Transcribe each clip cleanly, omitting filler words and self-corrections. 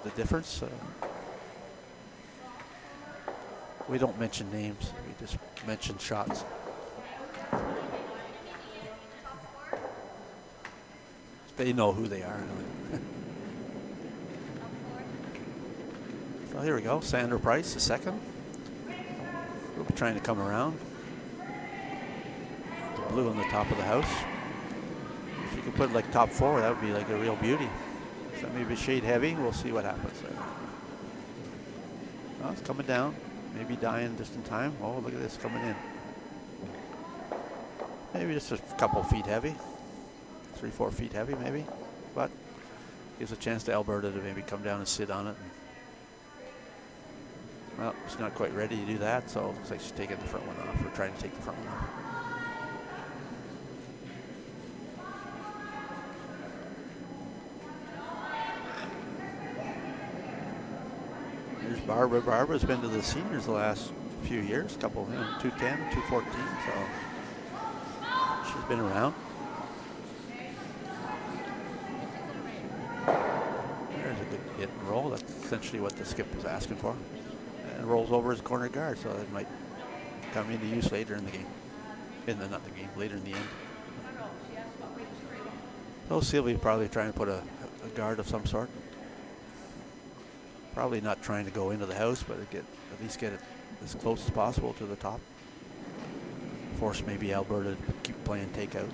the difference. We don't mention names. We just mention shots. They know who they are. So here we go. Sandra Price, the second. We'll be trying to come around. The blue on the top of the house. If you could put like top 4, that would be like a real beauty. So maybe shade heavy. We'll see what happens. Oh, it's coming down. Maybe dying just in time. Oh, look at this coming in. Maybe just a couple feet heavy. 3-4 feet heavy maybe. But gives a chance to Alberta to maybe come down and sit on it. Well, she's not quite ready to do that, so it looks like she's taking the front one off, or trying to take the front one off. Here's Barbara. Barbara's been to the seniors the last few years, couple, 210, 214, so she's been around. There's a good hit and roll. That's essentially what the skip was asking for. And rolls over his corner guard, so it might come into use later in the game. Not the game, later in the end. So Sylvie probably trying to put a guard of some sort. Probably not trying to go into the house, but at least get it as close as possible to the top. Force maybe Alberta to keep playing takeout.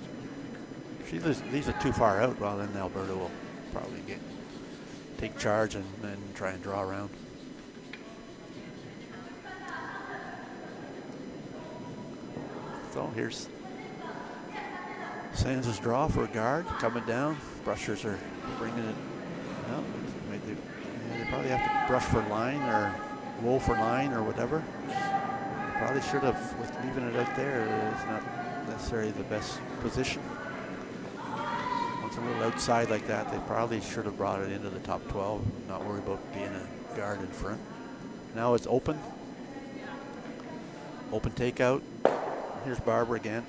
If she leaves it too far out, well, then Alberta will probably take charge and try and draw around. So here's Sands' draw for a guard coming down. Brushers are bringing it. Well, they probably have to brush for line or roll for line or whatever. Probably should have, with leaving it out there, it's not necessarily the best position. Once a little outside like that, they probably should have brought it into the top 12, not worry about being a guard in front. Now it's open. Open takeout. Here's Barbara again.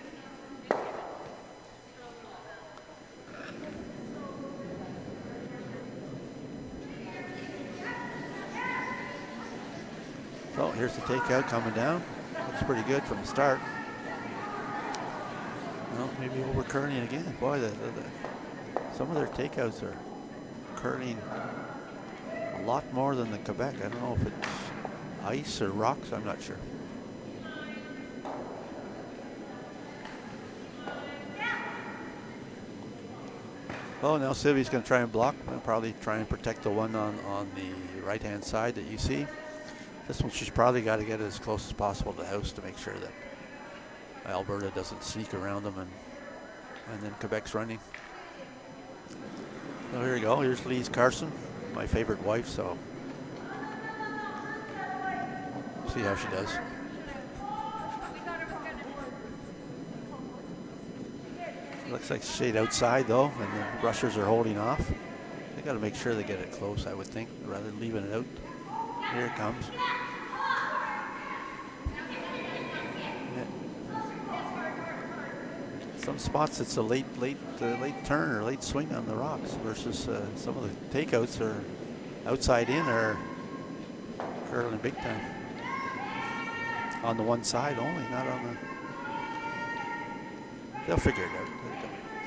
So here's the takeout coming down. Looks pretty good from the start. Well, maybe over curling again. Boy, some of their takeouts are curling a lot more than the Quebec. I don't know if it's ice or rocks. I'm not sure. Oh, now Sylvie's going to try and block. And probably try and protect the one on the right-hand side that you see. This one, she's probably got to get it as close as possible to the house to make sure that Alberta doesn't sneak around them, and then Quebec's running. So here we go. Here's Lise Carson, my favorite wife. So see how she does. Looks like shade outside though, and the rushers are holding off. They got to make sure they get it close, I would think, rather than leaving it out. Here it comes. Yeah. Some spots it's a late turn or late swing on the rocks versus some of the takeouts are outside in or curling big time. On the one side only, not on the. They'll figure it out.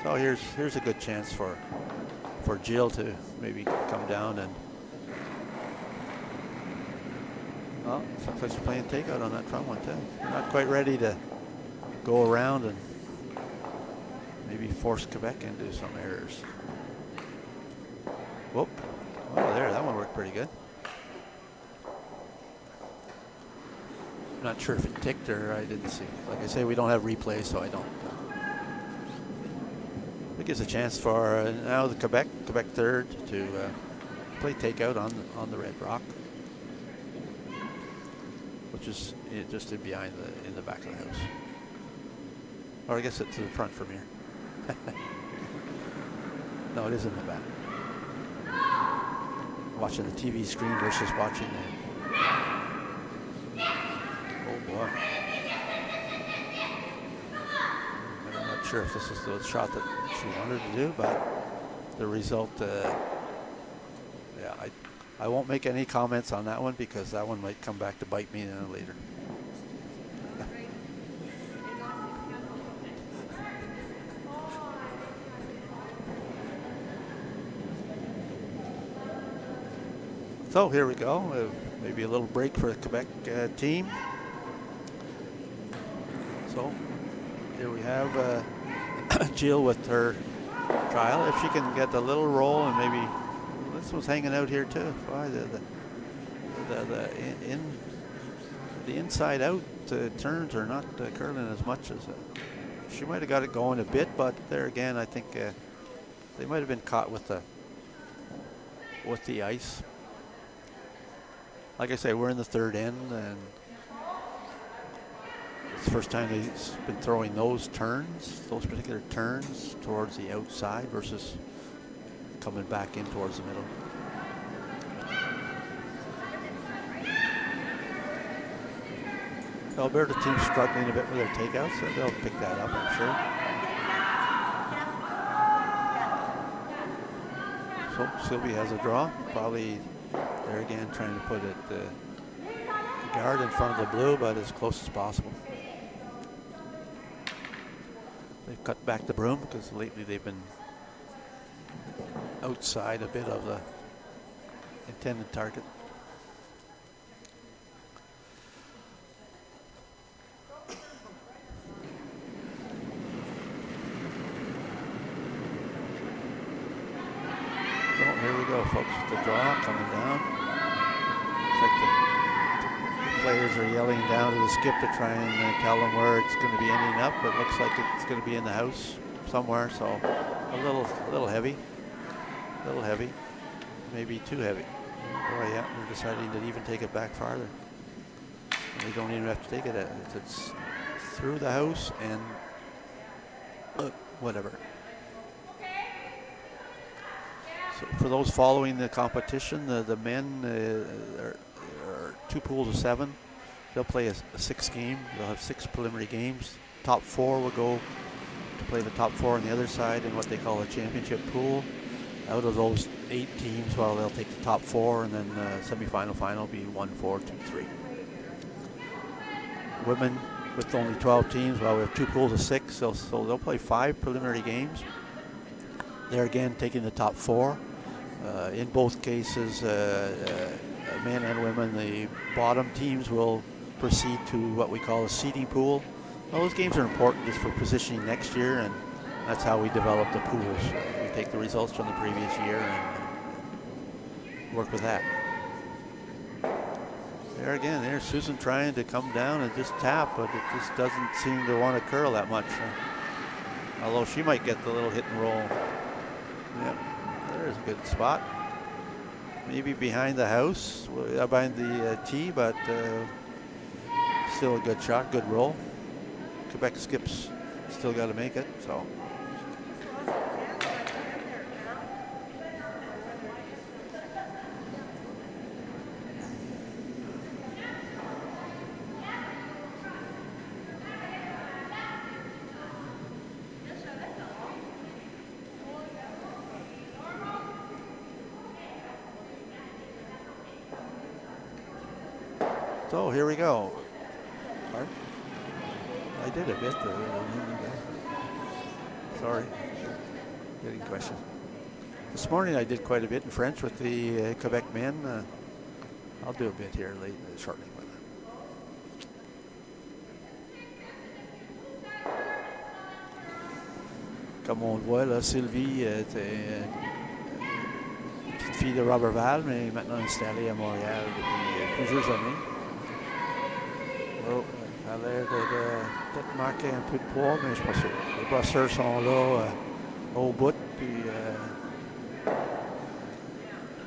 So here's a good chance for Jill to maybe come down and. Well, looks like she's playing takeout on that front one too. Not quite ready to go around and maybe force Quebec into some errors. Whoop. Oh, there, that one worked pretty good. Not sure if it ticked or I didn't see. Like I say, we don't have replays, so I don't. It gives a chance for now the Quebec third to play takeout on the red rock, which is just in behind in the back of the house. Or I guess it's to the front from here. No, it is in the back. Watching the TV screen versus watching the. Oh boy. I'm not sure if this is the shot that she wanted to do, but the result, yeah, I won't make any comments on that one because that one might come back to bite me later. So here we go. Maybe a little break for the Quebec team. So here we have Jill with her trial. If she can get a little roll, and maybe this was hanging out here too. Why the inside out turns are not curling as much as she might have got it going a bit, but there again, I think they might have been caught with the ice. Like I say, we're in the third end, and it's the first time they've been throwing those particular turns towards the outside versus coming back in towards the middle. The Alberta team's struggling a bit with their takeouts, so they'll pick that up, I'm sure. So Sylvie has a draw, probably there again trying to put it guard in front of the blue, but as close as possible. They've cut back the broom because lately they've been outside a bit of the intended target. So here we go, folks, with the draw coming down. Looks like the players are yelling down to the skip to try and tell them where it's going to be ending up. It looks like it's going to be in the house somewhere, so a little heavy. A little heavy, maybe too heavy. Oh yeah, they're deciding to even take it back farther. And they don't even have to take it. It's through the house and whatever. So for those following the competition, the men are 2 pools of 7. They'll play a 6 game. They'll have 6 preliminary games. Top 4 will go to play the top 4 on the other side in what they call a championship pool. Out of those 8 teams, well, they'll take the top 4, and then semifinal final will be 1, 4, 2, 3. Women with only 12 teams, well, we have 2 pools of 6, so they'll play 5 preliminary games. They're again taking the top 4. In both cases, men and women, the bottom teams will proceed to what we call a seeding pool. Well, those games are important just for positioning next year, and that's how we develop the pools. We take the results from the previous year and work with that. There again, there's Susan trying to come down and just tap, but it just doesn't seem to want to curl that much. Although she might get the little hit and roll. Yep, there's a good spot. Maybe behind the house, behind the tee, but still a good shot, good roll. Quebec skips still got to make it, so. So here we go. I did a bit. Sorry. Getting questions. This morning I did quite a bit in French with the Quebec men. I'll do a bit here shortly. Comme on le voit, là, Sylvie était une petite fille de Robertval, mais maintenant installée à Montréal depuis plusieurs années. Oh, elle a l'air de peut-être marquer un peu de poids, mais je pense que les brosseurs sont là au bout. Puis,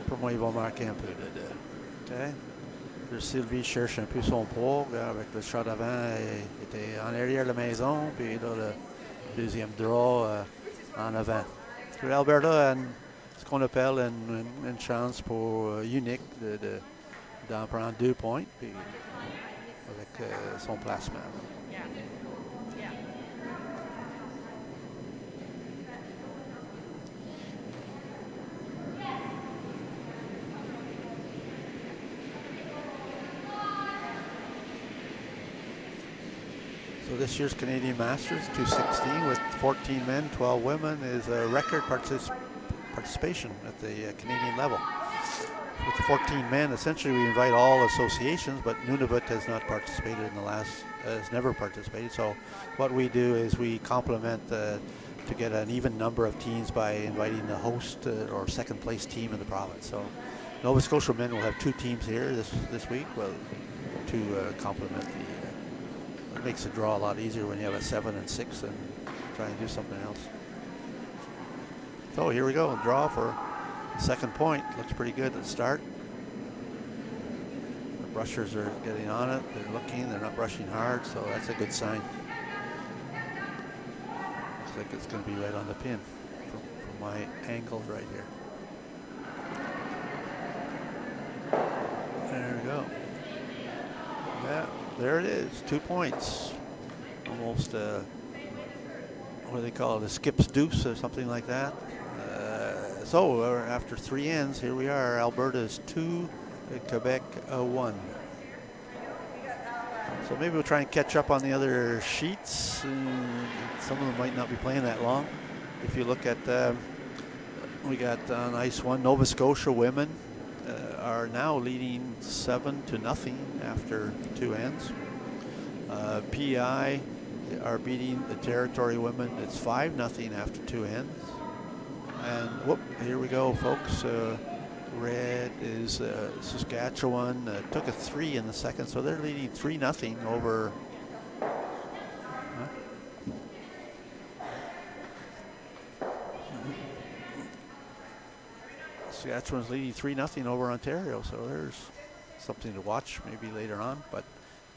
pour moi, ils vont marquer un peu de okay. Sylvie cherche un peu son poids. Avec le shot avant, elle était en arrière de la maison. Puis là, le deuxième draw en avant. Alberta a ce qu'on appelle une chance pour unique d'en prendre 2 points. Puis, avec son placement. So this year's Canadian Masters 216 with 14 men, 12 women is a record participation at the Canadian level. With the 14 men, essentially we invite all associations, but Nunavut has not participated in the last, has never participated. So what we do is we complement to get an even number of teams by inviting the host or second place team in the province. So Nova Scotia men will have 2 teams here this week, well, to complement the, it makes the draw a lot easier when you have a 7 and 6 and try and do something else. So here we go, draw for second point. Looks pretty good at the start. The brushers are getting on it. They're looking. They're not brushing hard, so that's a good sign. Looks like it's going to be right on the pin from my angle right here. There we go. Yeah, there it is. 2 points. Almost, what do they call it? A skip's deuce or something like that. So after 3 ends, here we are. Alberta's 2, Quebec 1. So maybe we'll try and catch up on the other sheets. Some of them might not be playing that long. If you look at, we got on ice 1, Nova Scotia women are now leading 7-0 after 2 ends. PI are beating the Territory women. It's 5-0 after 2 ends. And whoop, here we go, folks. Red is Saskatchewan. Took a 3 in the second, so they're leading 3-0 over. Saskatchewan's leading 3-0 over Ontario, so there's something to watch maybe later on. But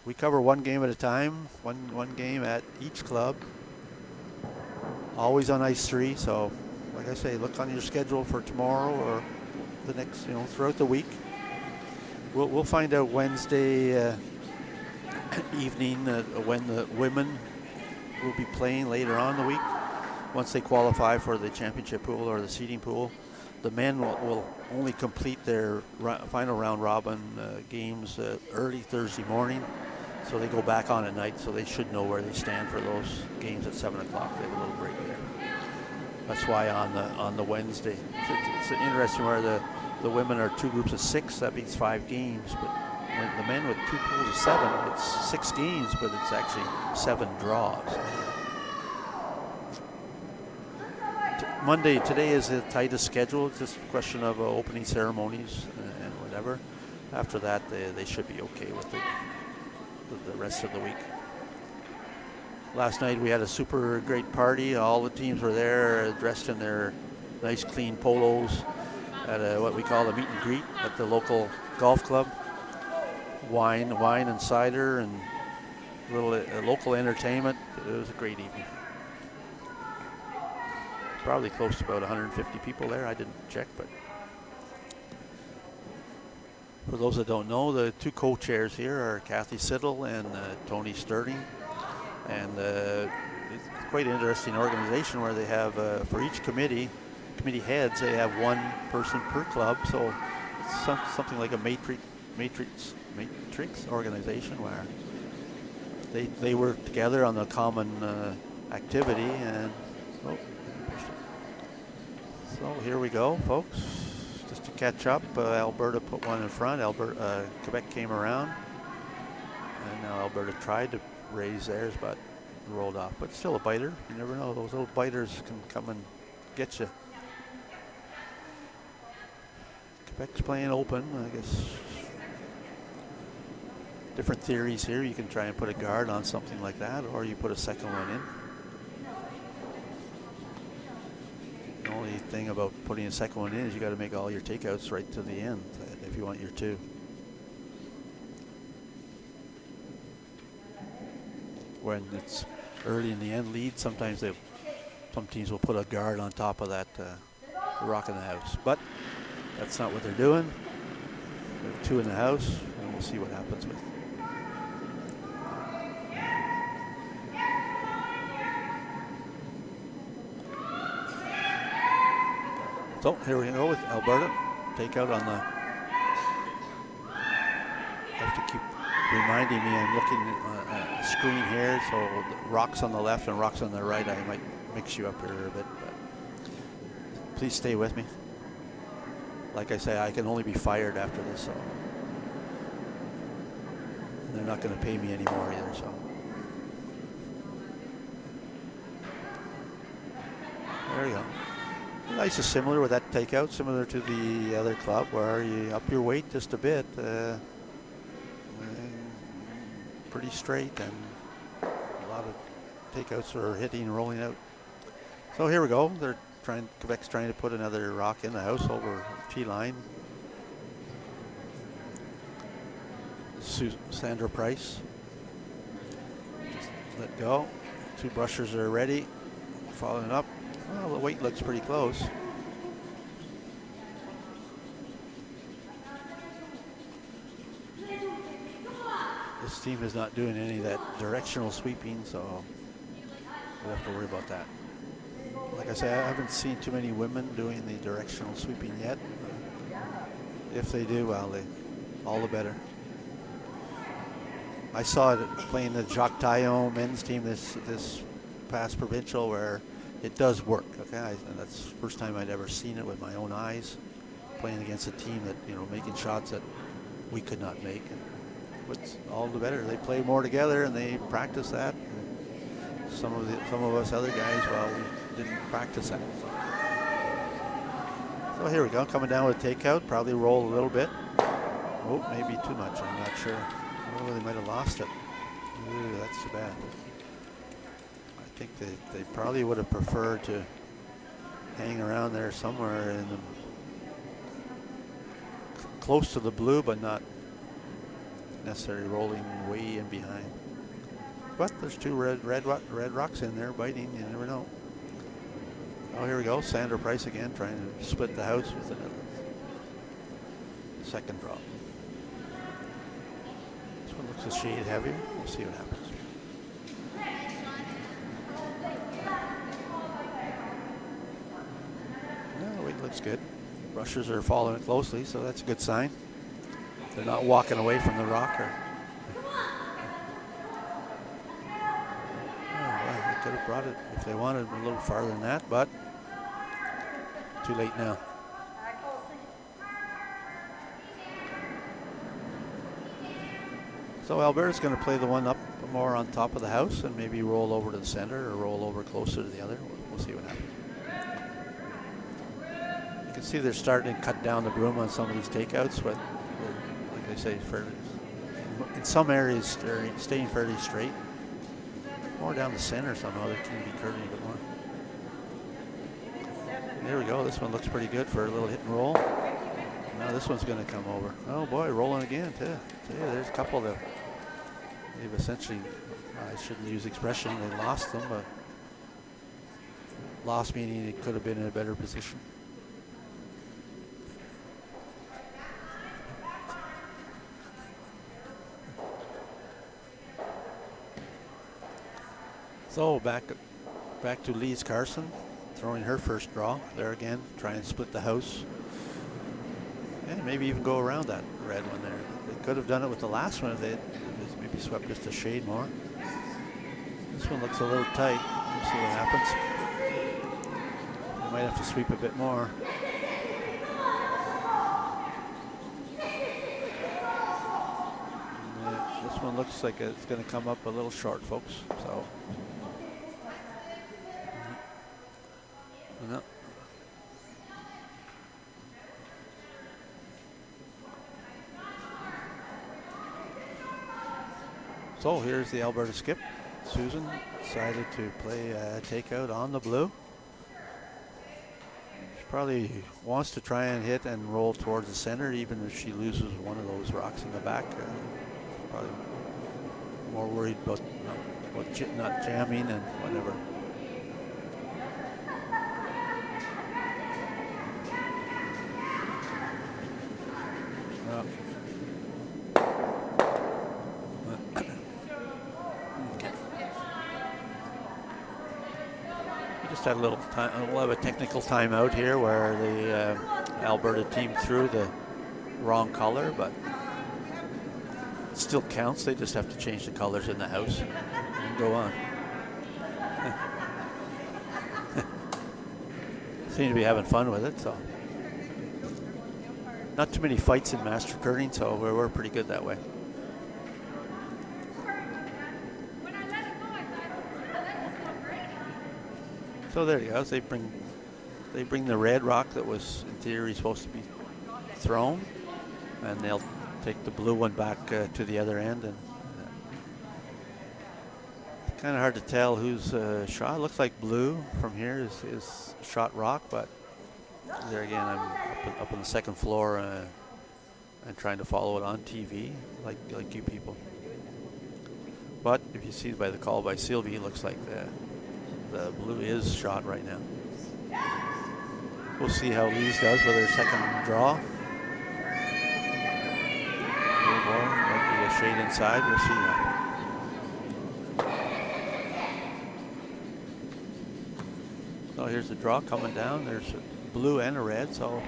we cover one game at a time, one game at each club. Always on ice 3, so. Like I say, look on your schedule for tomorrow or the next, throughout the week. We'll find out Wednesday evening when the women will be playing later on in the week. Once they qualify for the championship pool or the seeding pool, the men will only complete their final round robin games early Thursday morning. So they go back on at night, so they should know where they stand for those games at 7 o'clock. They have a little break there. That's why on the Wednesday, it's interesting where the women are 2 groups of 6. That means 5 games. But when the men with 2 pools of 7, it's 6 games, but it's actually 7 draws. Monday today is the tightest schedule. It's just a question of opening ceremonies and whatever. After that, they should be okay with the rest of the week. Last night we had a super great party. All the teams were there dressed in their nice clean polos at what we call a meet and greet at the local golf club. Wine and cider and a little local entertainment. It was a great evening. Probably close to about 150 people there. I didn't check, but for those that don't know, the 2 co-chairs here are Kathy Siddle and Tony Sterling. And it's quite an interesting organization where they have, for each committee heads, they have 1 person per club. So it's something like a matrix organization where they work together on a common activity. And so here we go, folks. Just to catch up, Alberta put 1 in front. Quebec came around, and now Alberta tried to raise theirs, but rolled off. But still a biter. You never know. Those little biters can come and get you. Quebec's playing open. I guess different theories here. You can try and put a guard on something like that, or you put a second one in. The only thing about putting a second one in is you got to make all your takeouts right to the end if you want your 2. When it's early in the end lead, sometimes some teams will put a guard on top of that rock in the house. But that's not what they're doing. We have 2 in the house, and we'll see what happens with. So here we go with Alberta. Takeout on the. Have to keep reminding me I'm looking at a screen here, so rocks on the left and rocks on the right. I might mix you up here a bit, but please stay with me. Like I say, I can only be fired after this, so they're not going to pay me anymore either. So there you go. Nice is similar with that takeout, similar to the other club where you up your weight just a bit. Pretty straight, and a lot of takeouts are hitting and rolling out. So here we go. Quebec's trying to put another rock in the house over T-line. Sandra Price. Just let go. 2 brushers are ready. Following up. Well, the weight looks pretty close. This team is not doing any of that directional sweeping, so we'll have to worry about that. Like I say, I haven't seen too many women doing the directional sweeping yet. If they do, well, all the better. I saw it playing the Jacques Taillon men's team this past provincial where it does work. Okay, and that's the first time I'd ever seen it with my own eyes, playing against a team that, you know, making shots that we could not make. But all the better. They play more together and they practice that. And some of us other guys, well, we didn't practice that. So here we go, coming down with a takeout. Probably roll a little bit. Oh, maybe too much. I'm not sure. Oh, they might have lost it. Ooh, that's too bad. I think they probably would have preferred to hang around there somewhere in the close to the blue, but not necessarily rolling way in behind. But there's 2 red rocks in there biting. You never know. Oh, here we go. Sandra Price again, trying to split the house with another second drop. This one looks a shade heavier. We'll see what happens. Yeah, the weight looks good. Brushers are following it closely, so that's a good sign. They're not walking away from the rocker. Oh, well, they could have brought it if they wanted a little farther than that, but too late now. So Alberta's going to play the one up more on top of the house and maybe roll over to the center or roll over closer to the other. We'll see what happens. You can see they're starting to cut down the broom on some of these takeouts, but like I say, in some areas they're staying fairly straight. More down the center somehow, they can be curving a bit more. There we go. This one looks pretty good for a little hit and roll. Now this one's going to come over. Oh boy, rolling again too. There's a couple that they've essentially, I shouldn't use expression, they lost them, but lost meaning it could have been in a better position. So back to Lise Carson, throwing her first draw. There again, trying to split the house. And maybe even go around that red one there. They could have done it with the last one if they maybe swept just a shade more. This one looks a little tight. We'll see what happens. They might have to sweep a bit more. This one looks like it's going to come up a little short, folks. So. No. So here's the Alberta skip. Susan decided to play a takeout on the blue. She probably wants to try and hit and roll towards the center, even if she loses one of those rocks in the back. Probably more worried about not jamming and whatever. Had a little time. We'll have a technical timeout here where the Alberta team threw the wrong color, but It still counts. They just have to change the colors in the house and go on. Seem to be having fun with it, so. Not too many fights in master curling, so we're pretty good that way. So there you go. They bring the red rock that was in theory supposed to be thrown, and they'll take the blue one back to the other end. And it's kind of hard to tell who's shot. It looks like blue from here is shot rock, but there again, I'm up on the second floor and trying to follow it on TV like you people. But if you see by the call by Sylvie, it looks like the blue is shot right now. We'll see how Lise does with her second draw. Might be a shade inside. We'll see now. So here's the draw coming down. There's a blue and a red. So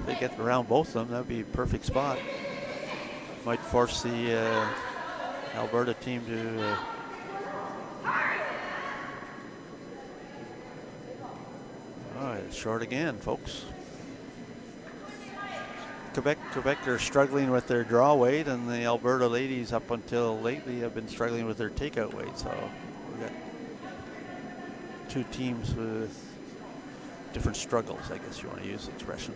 if they get around both of them, that'd be a perfect spot. Might force the Alberta team to all right, it's short again, folks. Quebec are struggling with their draw weight, and the Alberta ladies up until lately have been struggling with their takeout weight. So we got two teams with different struggles, I guess you want to use the expression.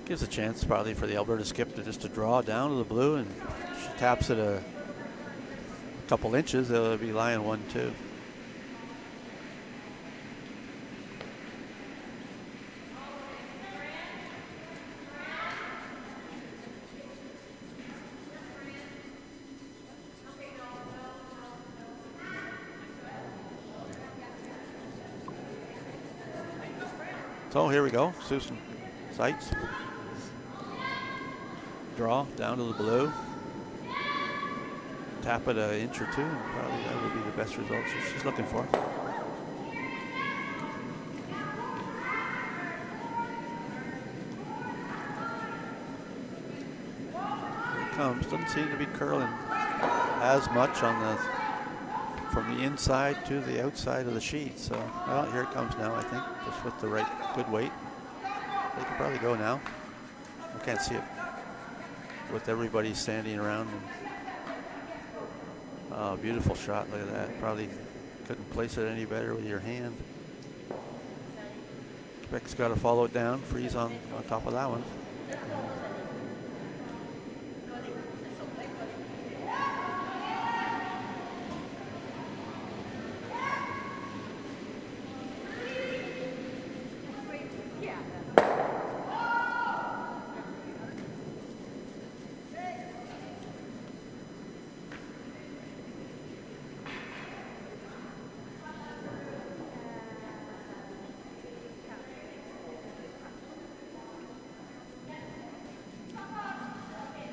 Gives a chance probably for the Alberta skip to draw down to the blue, and she taps it a couple inches, they'll be lying 1-2. So here we go, Susan Seitz. Draw down to the blue. Tap it an inch or two, and probably that would be the best result she's looking for. Here it comes. Doesn't seem to be curling as much on from the inside to the outside of the sheet. So, well, here it comes now, I think, just with the right good weight. They can probably go now. I can't see it with everybody standing around. Oh, beautiful shot, look at that. Probably couldn't place it any better with your hand. Quebec's got to follow it down, freeze on top of that one.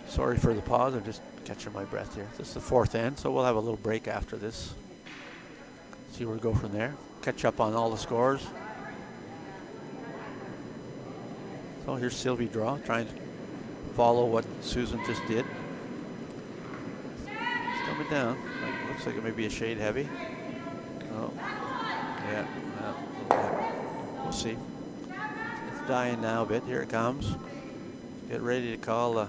Sorry for the pause, I'm just catching my breath here. This is the fourth end, so we'll have a little break after this. See where we go from there. Catch up on all the scores. So here's Sylvie draw, trying to follow what Susan just did. It's coming down. Looks like it may be a shade heavy. Oh, yeah, we'll see. It's dying now a bit. Here it comes. Get ready to call the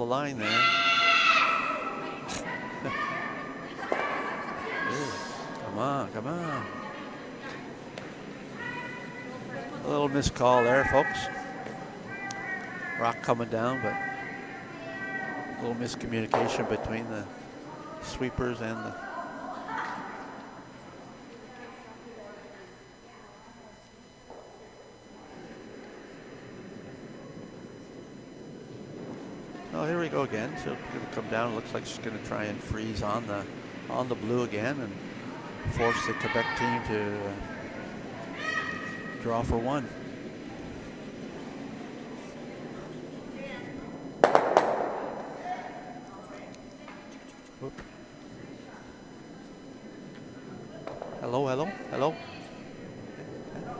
line there. Come on, come on. A little missed call there, folks. Rock coming down, but a little miscommunication between the sweepers and the oh, here we go again. So it's going to come down. It looks like she's going to try and freeze on the blue again and force the Quebec team to draw for one. Whoop. Hello, hello, hello.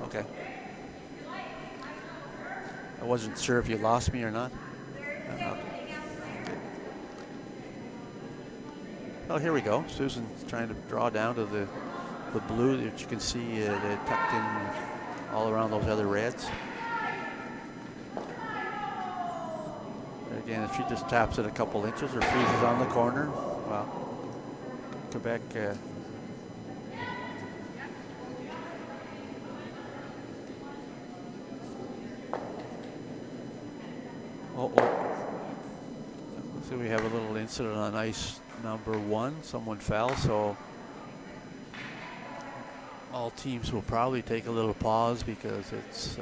Okay. I wasn't sure if you lost me or not. Okay. Oh, here we go. Susan's trying to draw down to the blue that you can see tucked in all around those other reds. Again, if she just taps it a couple inches or freezes on the corner, well, Quebec so we have a little incident on ice number 1. Someone fell, so all teams will probably take a little pause because it's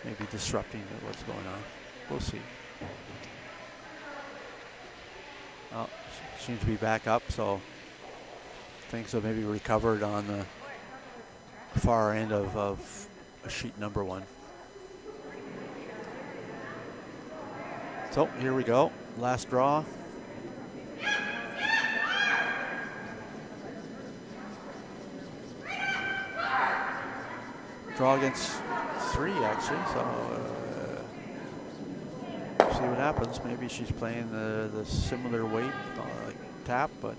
maybe disrupting what's going on. We'll see. Oh, seems to be back up, so things have maybe recovered on the far end of sheet number 1. So here we go, last draw. Draw against 3 actually, so see what happens. Maybe she's playing the similar weight tap, but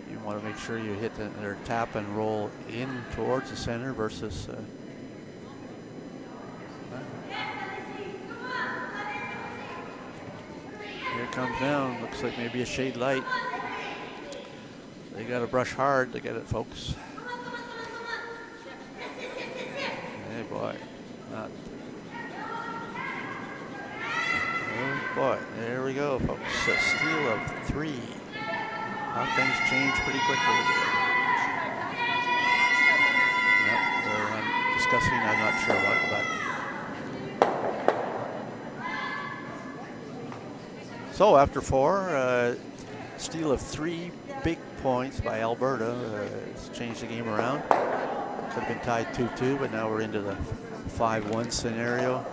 you want to make sure you hit their tap and roll in towards the center versus here it comes down. Looks like maybe a shade light. They got to brush hard to get it, folks. Hey boy, not. Oh boy, there we go, folks. A steal of 3. How things change pretty quickly. Yep, they're discussing, I'm not sure what, but. So after 4, steal of 3 big points by Alberta. It's changed the game around. Could have been tied 2-2, but now we're into the 5-1 scenario.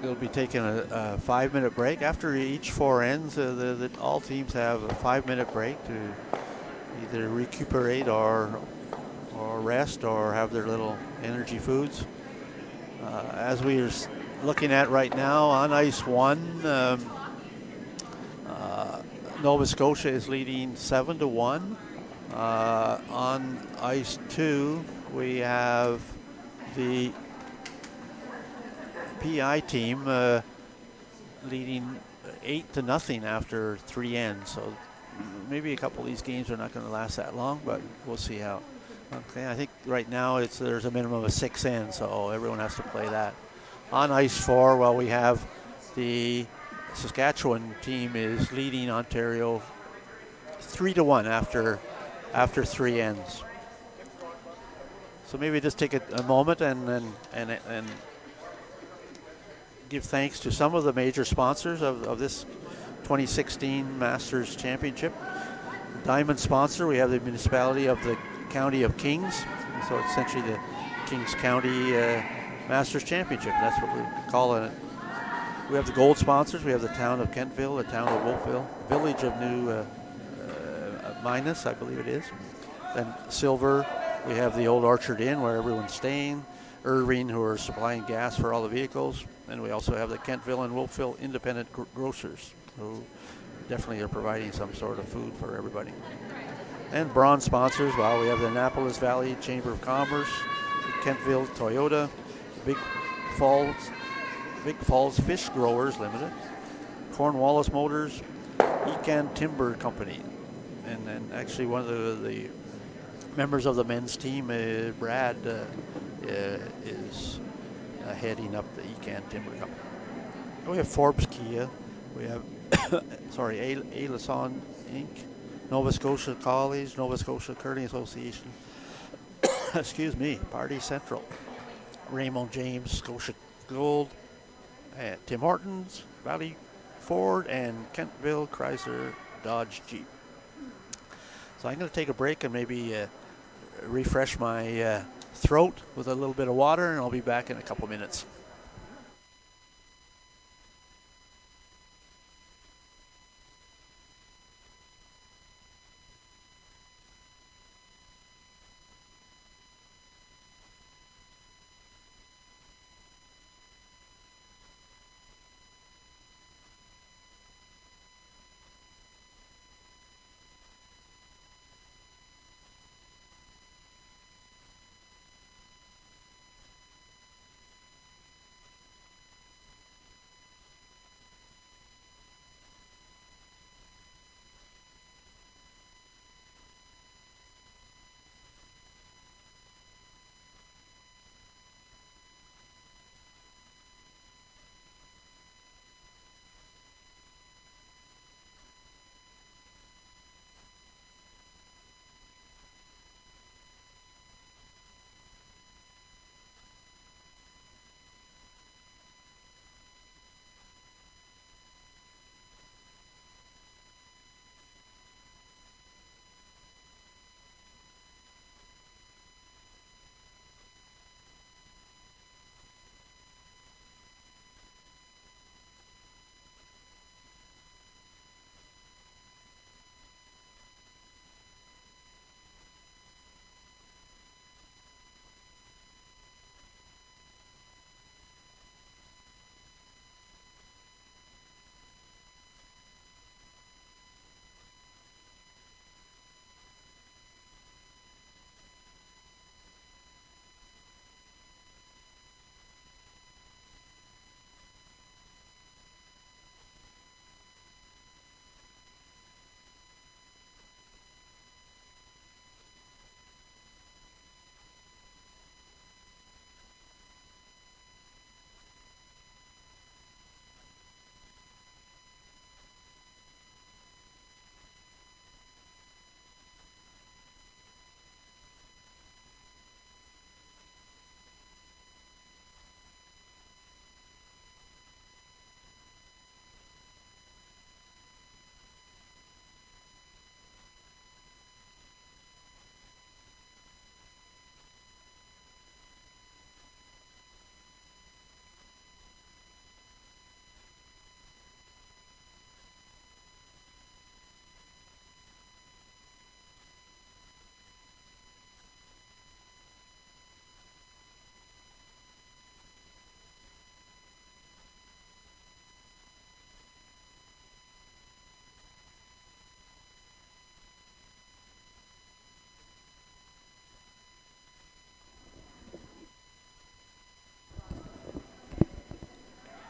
They'll be taking a 5-minute break. After each 4 ends, all teams have a 5-minute break to either recuperate or rest or have their little energy foods. As we are looking at right now, on ice 1, Nova Scotia is leading 7-1. On ice 2, we have the PI team leading 8-0 after 3 ends. So maybe a couple of these games are not going to last that long, but we'll see how. Okay, I think right now there's a minimum of 6 ends, so everyone has to play that. On ice 4, well, we have the Saskatchewan team is leading Ontario 3-1 after 3 ends. So maybe just take a moment and give thanks to some of the major sponsors of this 2016 Masters Championship. Diamond sponsor, we have the municipality of the County of Kings. So it's essentially the Kings County Masters Championship. That's what we're calling it. We have the gold sponsors. We have the town of Kentville, the town of Wolfville, village of New Minas, I believe it is. Then silver, we have the old Orchard Inn where everyone's staying. Irving, who are supplying gas for all the vehicles. And we also have the Kentville and Wolfville independent grocers, who definitely are providing some sort of food for everybody. And bronze sponsors, well, we have the Annapolis Valley Chamber of Commerce, Kentville Toyota, Big Falls Fish Growers Limited, Cornwallis Motors, Ecan Timber Company. And actually one of the members of the men's team, Brad, is heading up the Ecan Timber Company. We have Forbes Kia. We have, Alason Inc., Nova Scotia College, Nova Scotia Curling Association, excuse me, Party Central, Raymond James, Scotia Gold, Tim Hortons, Valley Ford, and Kentville Chrysler Dodge Jeep. So I'm going to take a break and maybe refresh my throat with a little bit of water, and I'll be back in a couple minutes.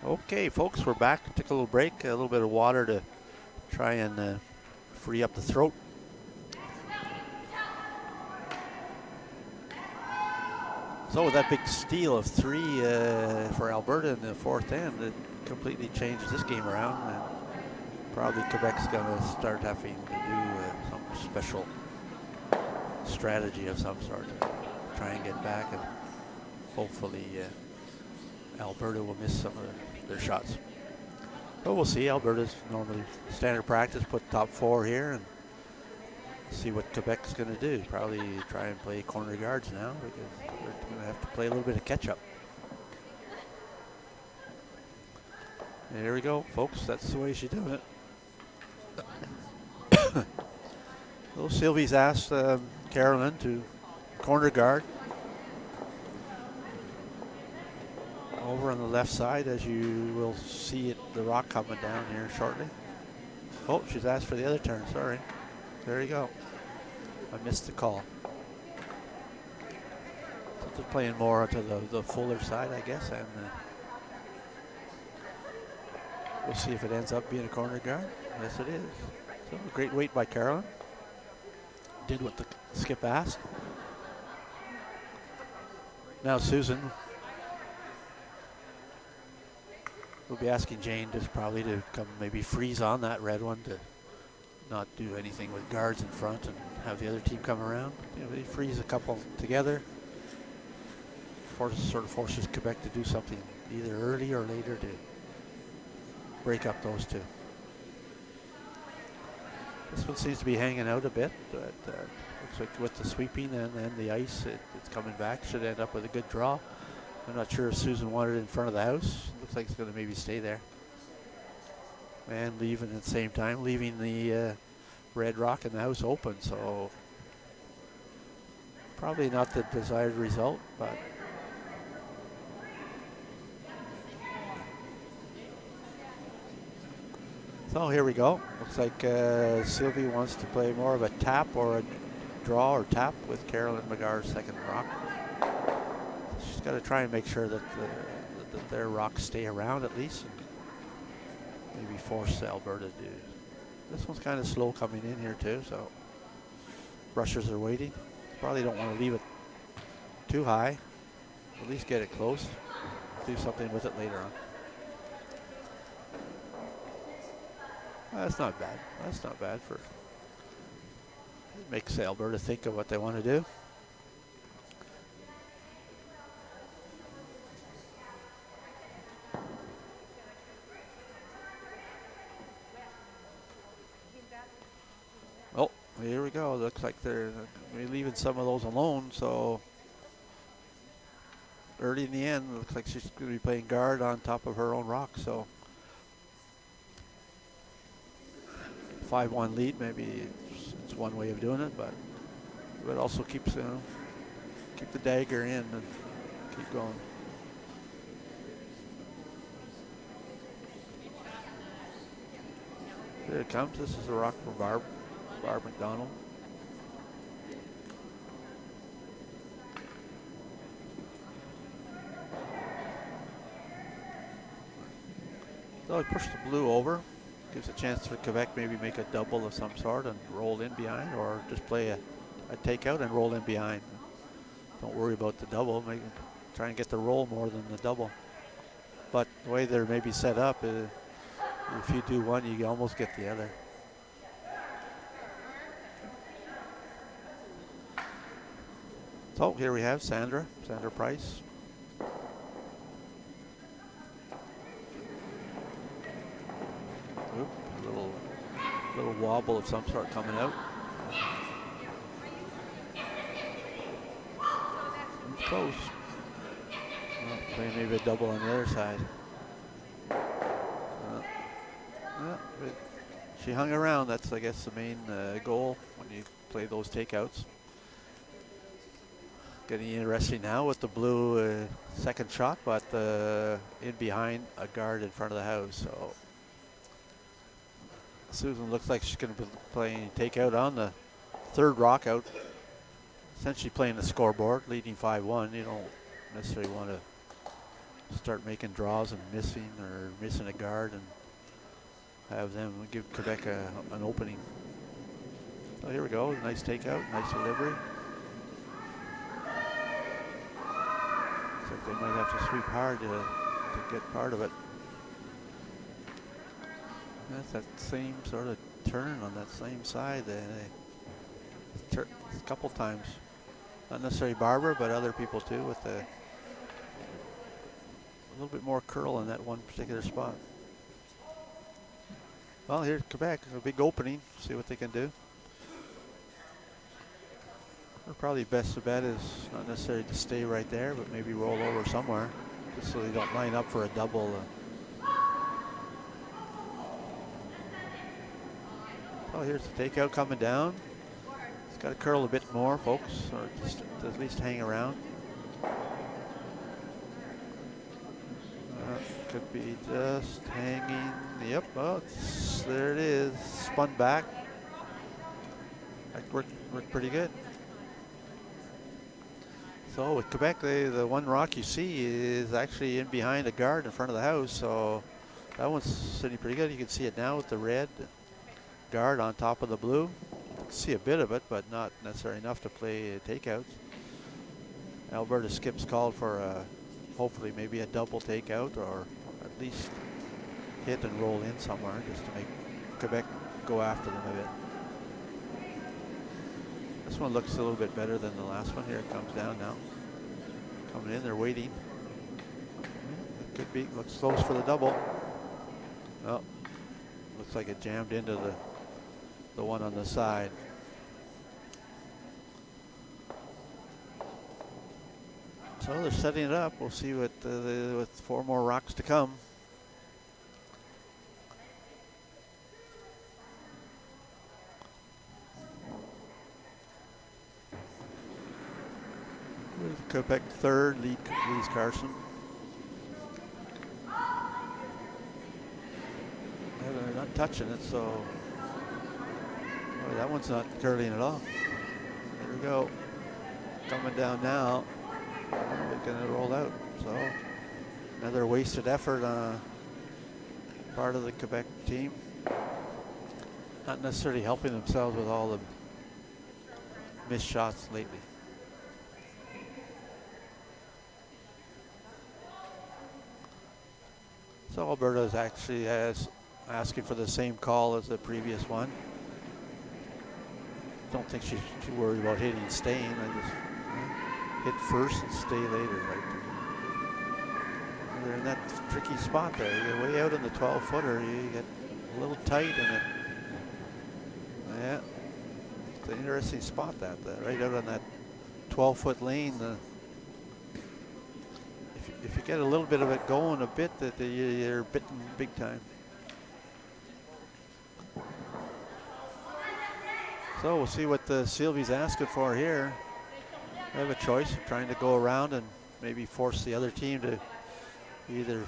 Okay, folks, we're back. Took a little break, a little bit of water to try and free up the throat. So with that big steal of 3 for Alberta in the fourth end, it completely changed this game around. And probably Quebec's going to start having to do some special strategy of some sort to try and get back, and hopefully Alberta will miss some of their shots. But we'll see. Alberta's normally standard practice, put top 4 here, and see what Quebec's going to do. Probably try and play corner guards now, because they're going to have to play a little bit of catch-up. There we go, folks. That's the way she do it. Well, Sylvie's asked Carolyn to corner guard. Over on the left side, as you will see it, the rock coming down here shortly. Oh, she's asked for the other turn, sorry. There you go. I missed the call. So they're playing more to the fuller side, I guess, and we'll see if it ends up being a corner guard. Yes, it is. So a great wait by Carolyn. Did what the skip asked. Now Susan will be asking Jane just probably to come maybe freeze on that red one, to not do anything with guards in front and have the other team come around. You know, they freeze a couple together. Sort of forces Quebec to do something either early or later to break up those two. This one seems to be hanging out a bit, but looks like with the sweeping and then the ice, it's coming back. Should end up with a good draw. I'm not sure if Susan wanted it in front of the house. Looks like it's going to maybe stay there. And leaving at the same time, leaving the red rock in the house open. So probably not the desired result, but so here we go. Looks like Sylvie wants to play more of a tap or a draw or tap with Carolyn McGarr's second rock. She's got to try and make sure that their rocks stay around at least, and maybe force Alberta to. This one's kind of slow coming in here too, so rushers are waiting. Probably don't want to leave it too high. At least get it close. Do something with it later on. That's not bad. That's not bad for. It makes Alberta think of what they want to do. Oh, here we go. Looks like they're leaving some of those alone. So early in the end, looks like she's going to be playing guard on top of her own rock. So 5-1 lead, maybe it's one way of doing it, but it also keeps keep the dagger in and keep going. Here it comes. This is a rock for Barb McDonald. So I push the blue over. Gives a chance for Quebec maybe make a double of some sort and roll in behind, or just play a takeout and roll in behind. Don't worry about the double. Maybe try and get the roll more than the double. But the way they're maybe set up, if you do one, you almost get the other. So here we have Sandra Price. Oop, a little wobble of some sort coming out. Close. Well, maybe a double on the other side. She hung around. That's, I guess, the main goal when you play those takeouts. Getting interesting now with the blue second shot, but in behind a guard in front of the house. So Susan looks like she's going to be playing takeout on the third rock out. Essentially playing the scoreboard, leading 5-1. You don't necessarily want to start making draws and missing a guard and have them give Quebec an opening. So here we go, nice takeout, nice delivery. Looks like they might have to sweep hard to get part of it. That's that same sort of turn on that same side. A couple times. Not necessarily Barbara, but other people too, with a little bit more curl in that one particular spot. Well, here's Quebec, a big opening. See what they can do. Or probably best bet is not necessarily to stay right there, but maybe roll over somewhere, just so they don't line up for a double. Oh, here's the takeout coming down. It's got to curl a bit more, folks, or just at least hang around. Could be just hanging. Yep, well, there it is. Spun back. That worked pretty good. So with Quebec, the one rock you see is actually in behind a guard in front of the house. So that one's sitting pretty good. You can see it now with the red guard on top of the blue. You can see a bit of it, but not necessarily enough to play takeouts. Alberta Skips called for hopefully maybe a double takeout, or at least hit and roll in somewhere just to make Quebec go after them a bit. This one looks a little bit better than the last one. Here it comes down now. Coming in, they're waiting. It could be, looks close for the double. Oh, looks like it jammed into the one on the side. So they're setting it up. We'll see what with 4 more rocks to come. Quebec third, Lise Carson. They're not touching it, so that one's not curling at all. There we go. Coming down now. They're going to roll out. So another wasted effort on part of the Quebec team. Not necessarily helping themselves with all the missed shots lately. So Alberta is actually asking for the same call as the previous one. Don't think she's too worried about hitting and staying. I just hit first and stay later. Right? They're in that tricky spot there. You get way out in the 12-footer. You get a little tight in it. Yeah, it's an interesting spot that right out on that 12-foot lane. If you get a little bit of it going a bit, that you're bitten big time. So we'll see what Sylvie's asking for here. They have a choice of trying to go around and maybe force the other team to either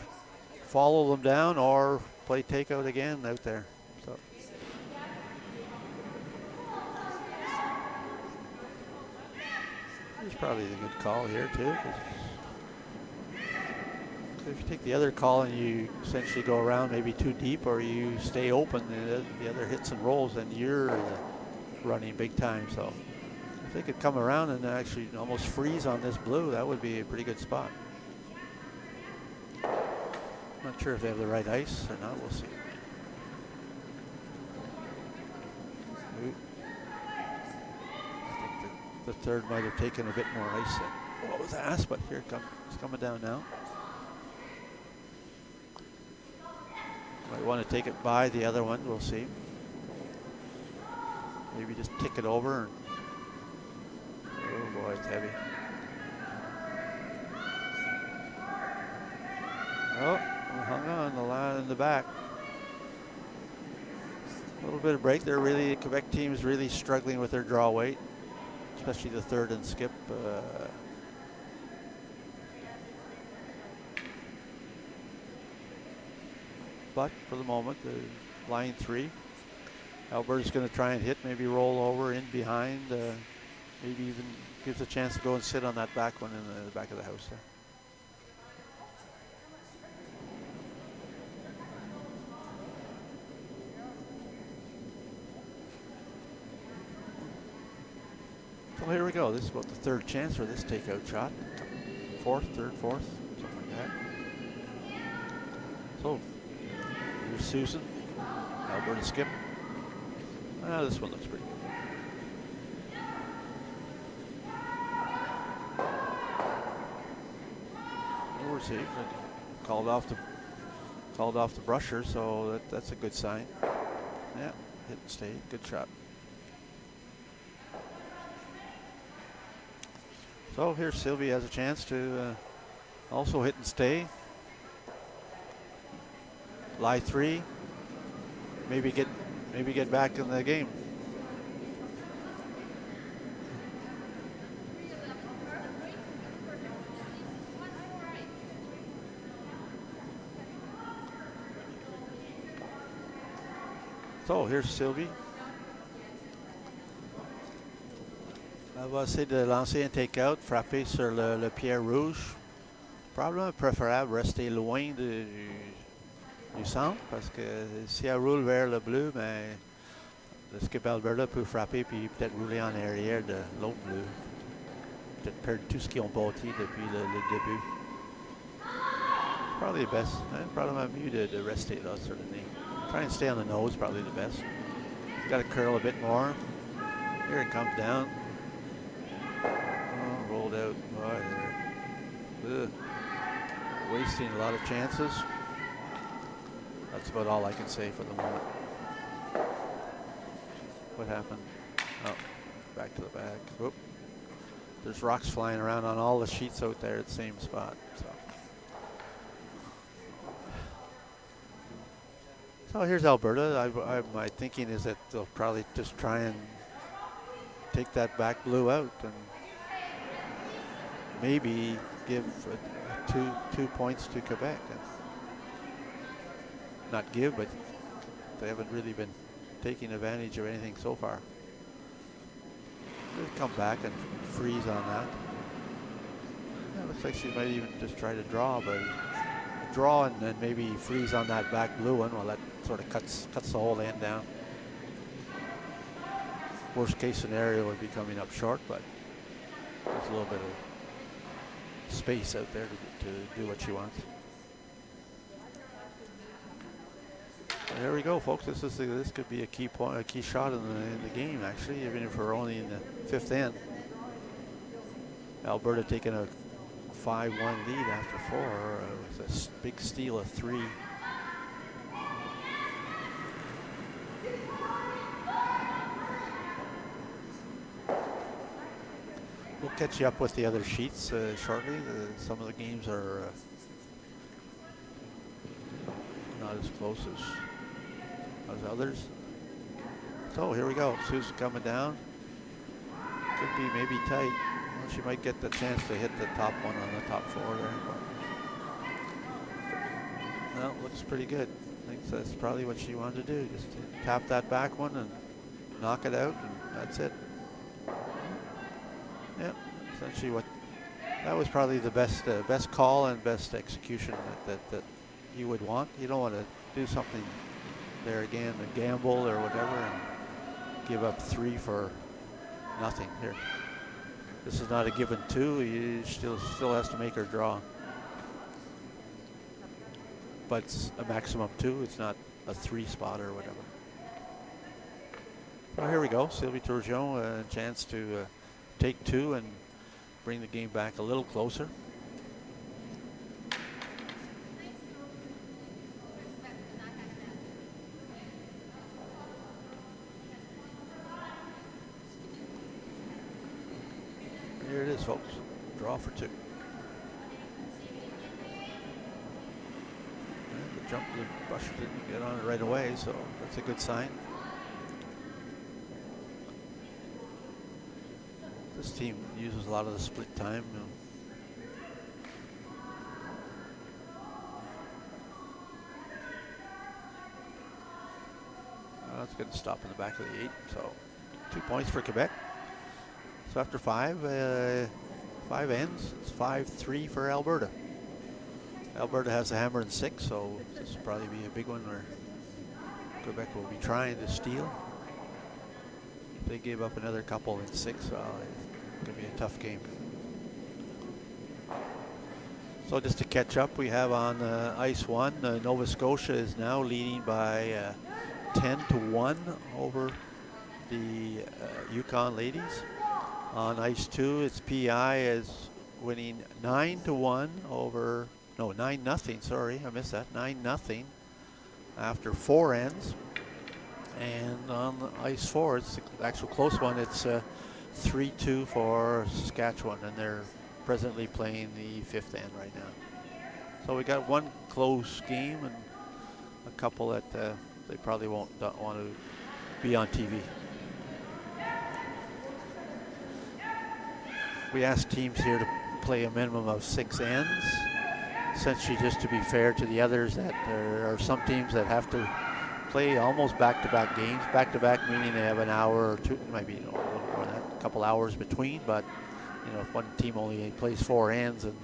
follow them down or play takeout again out there. So it's probably a good call here too. If you take the other call and you essentially go around maybe too deep, or you stay open, the other hits and rolls, then you're running big time. So if they could come around and actually almost freeze on this blue, that would be a pretty good spot. Not sure if they have the right ice or not. We'll see. I think the third might have taken a bit more ice than what was asked, but here it comes. It's coming down now. Might want to take it by the other one. We'll see. Maybe just kick it over. Oh boy, it's heavy. Oh, hung on the line in the back. A little bit of break. They're really, Quebec team is really struggling with their draw weight, especially the third and skip. But for the moment, the line 3. Alberta's going to try and hit, maybe roll over in behind, maybe even gives a chance to go and sit on that back one in the back of the house there. Well, here we go. This is about the third chance for this takeout shot. Fourth, something like that. So, here's Susan. Alberta skip. This one looks pretty good. We'll see. Called off the brusher, so that's a good sign. Yeah, hit and stay. Good shot. So here Sylvie has a chance to also hit and stay. Lie 3. Maybe get back in the game. So here's Sylvie. Elle va essayer de lancer un take-out, frapper sur le pierre rouge. Probablement préférable rester loin du centre parce que si elle roule vers le bleu, ben, le skip Alberta peut frapper puis peut-être rouler en arrière de l'autre bleu. Peut-être perdre tout ce qu'ils ont bâti depuis le début. Probably the best. Probablement mieux de rester là sur le nez. Try and stay on the nose, probably the best. Got to curl a bit more. Here it comes down. Oh, rolled out. Oh, there. Ugh. Wasting a lot of chances. That's about all I can say for the moment. What happened? Oh, back to the back. Whoop. There's rocks flying around on all the sheets out there at the same spot. So here's Alberta. My thinking is that they'll probably just try and take that back blue out and maybe give two points to Quebec. Not give, but they haven't really been taking advantage of anything so far. They'll come back and freeze on that. Yeah, looks like she might even just try to draw, but draw and then maybe freeze on that back blue one. Well, that sort of cuts the whole end down. Worst case scenario would be coming up short, but there's a little bit of space out there to do what she wants. And there we go, folks. This could be a key shot in the game, actually, even if we're only in the fifth end. Alberta taking a 5-1 lead after 4 with a big steal of 3. We'll catch you up with the other sheets shortly. Some of the games are not as close as others. So here we go. Susan coming down. Could be maybe tight. Well, she might get the chance to hit the top one on the top 4 there. But, well, looks pretty good. I think that's probably what she wanted to do. Just tap that back one and knock it out, and that's it. Yeah, essentially that was probably the best call and best execution that you would want. You don't want to do something there again, a gamble or whatever, and give up 3 for nothing. Here, this is not a given 2. You still has to make her draw, but it's a maximum 2. It's not a 3 spot or whatever. So here we go, Sylvie Turgeon, a chance to take 2 and bring the game back a little closer. Here it is, folks. Draw for 2. And the brusher didn't get on it right away, so that's a good sign. This team uses a lot of the split time. It's going to stop in the back of the 8. So 2 points for Quebec. So after 5 ends, it's 5-3 for Alberta. Alberta has a hammer in 6, so this will probably be a big one where Quebec will be trying to steal. If they gave up another couple in 6, Going to be a tough game. So just to catch up, we have on ice 1, Nova Scotia is now leading by 10-1 over the Yukon ladies. On ice 2, it's PI is winning 9-1 over, no, 9-0, sorry, I missed that, 9-0 after 4 ends. And on the ice 4, it's the actual close one, it's 3-2 for Saskatchewan, and they're presently playing the 5th end right now. So we got one close game and a couple that they probably don't want to be on TV. We asked teams here to play a minimum of 6 ends, essentially just to be fair to the others, that there are some teams that have to play almost back-to-back games. Back-to-back meaning they have an hour or two, maybe a little more than that, a couple hours between, but if one team only plays 4 ends and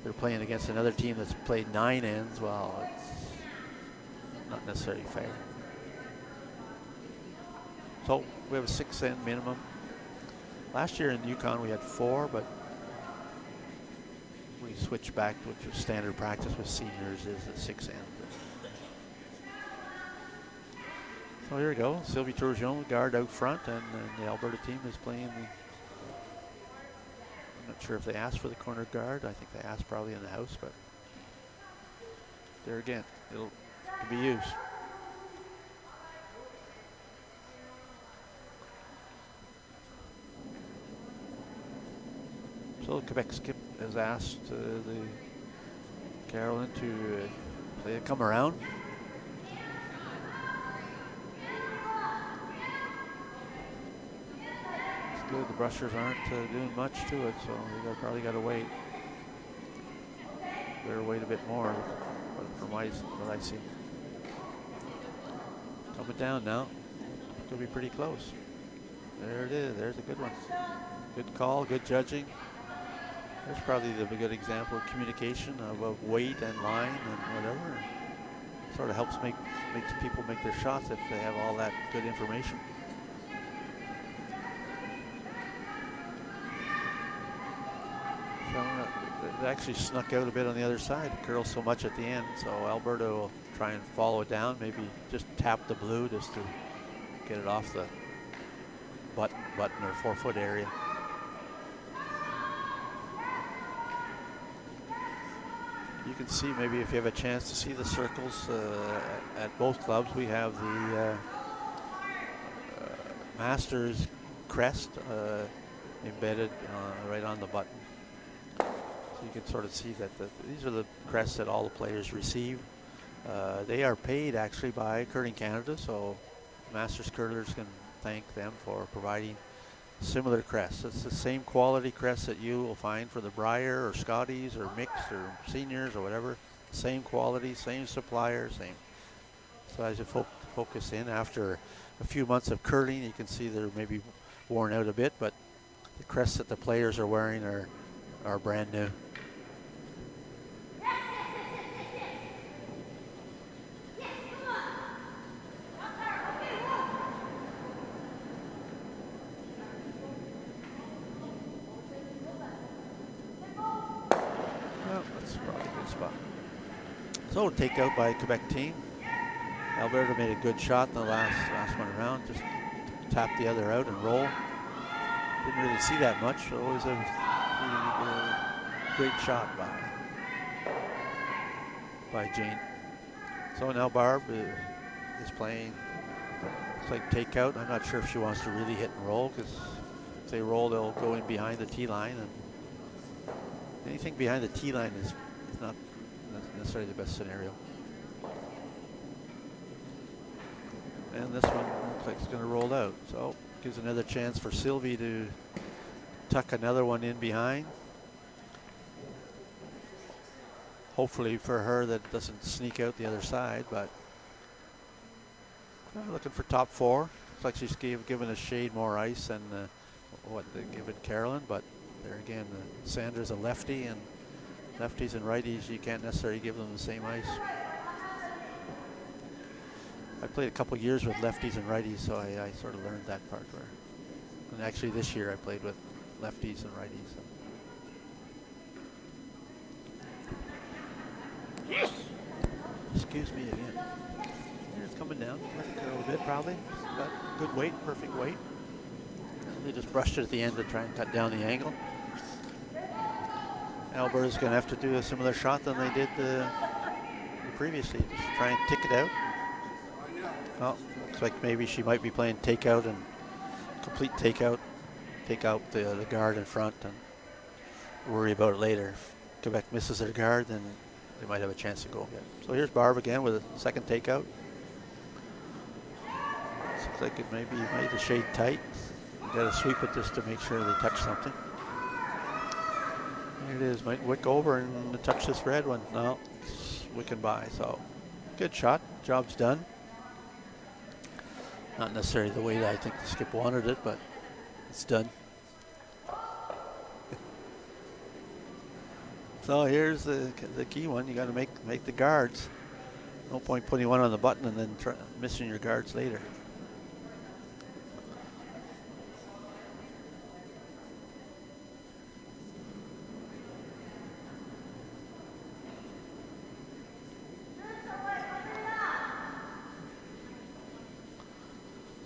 they're playing against another team that's played 9 ends, well, it's not necessarily fair. So we have a 6 end minimum. Last year in Yukon we had 4, but we switched back, which was standard practice with seniors, is a 6 end. So here we go, Sylvie Turgeon, guard out front, and the Alberta team is playing the, I'm not sure if they asked for the corner guard. I think they asked probably in the house, but there again, it'll be used. So Quebec skip has asked the Carolyn to play a come around. It's good. The brushers aren't doing much to it, so they probably got to wait. Better wait a bit more, from what I see. Coming down now. It's going to be pretty close. There it is. There's a good one. Good call. Good judging. There's probably the good example of communication of weight and line and whatever. It sort of helps makes people make their shots if they have all that good information. So it actually snuck out a bit on the other side. It curls so much at the end, so Alberta will try and follow it down. Maybe just tap the blue just to get it off the button or 4-foot area. You can see, maybe if you have a chance to see the circles at both clubs, we have the Masters crest embedded right on the button. So you can sort of see that these are the crests that all the players receive. They are paid actually by Curling Canada, so Masters curlers can thank them for providing similar crests. It's the same quality crest that you will find for the Brier or Scotties or mixed or seniors or whatever. Same quality, same supplier, same. So as you focus in after a few months of curling, you can see they're maybe worn out a bit, but the crests that the players are wearing are brand new. So take out by Quebec team. Alberta made a good shot in the last one around. Just tap the other out and roll. Didn't really see that much. So always a great shot by Jane. So now Barb is playing. It's like takeout. I'm not sure if she wants to really hit and roll, because if they roll, they'll go in behind the tee line, and anything behind the tee line is not necessarily the best scenario. And this one looks like it's going to roll out, so gives another chance for Sylvie to tuck another one in behind. Hopefully for her that doesn't sneak out the other side, but looking for top 4. Looks like she's given a shade more ice than what they given Carolyn, but there again, Sandra's a lefty, and lefties and righties, you can't necessarily give them the same ice. I played a couple years with lefties and righties, so I sort of learned that part. And actually this year I played with lefties and righties. Excuse me again. It's coming down. Let it curl a bit probably. Got good weight, perfect weight. They just brushed it at the end to try and cut down the angle. Alberta's going to have to do a similar shot than they did previously. Just try and tick it out. Well, looks like maybe she might be playing takeout and complete takeout. Take out the guard in front and worry about it later. If Quebec misses their guard, then they might have a chance to go again. So here's Barb again with a second takeout. Looks like it maybe made the shade tight. Got to sweep it just to make sure they touch something. There it is. Might wick over and touch this red one. No, it's wicking by. So good shot. Job's done. Not necessarily the way that I think the skip wanted it, but it's done. So here's the key one. You got to make the guards. No point putting one on the button and then missing your guards later.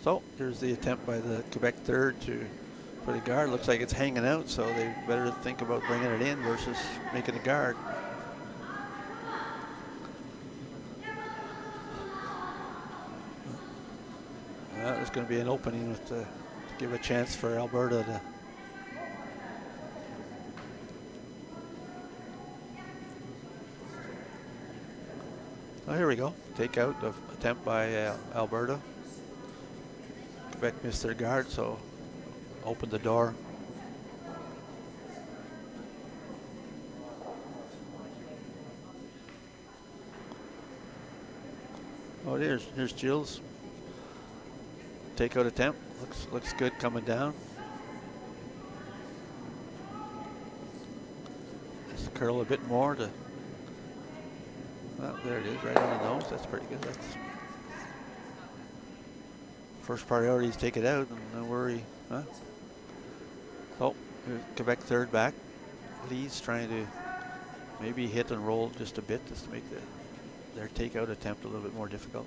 So here's the attempt by the Quebec third to put a guard. Looks like it's hanging out, so they better think about bringing it in versus making a guard. There's going to be an opening with to give a chance for Alberta to. Oh, here we go. Takeout of attempt by Alberta. Quebec missed their guard, so open the door. Oh, here's Jill's takeout attempt. Looks good coming down. Just curl a bit more to. Well, there it is, right on the nose. That's pretty good. That's first priority is take it out and no worry, huh? Oh, Quebec third back. Lise trying to maybe hit and roll just a bit just to make their takeout attempt a little bit more difficult.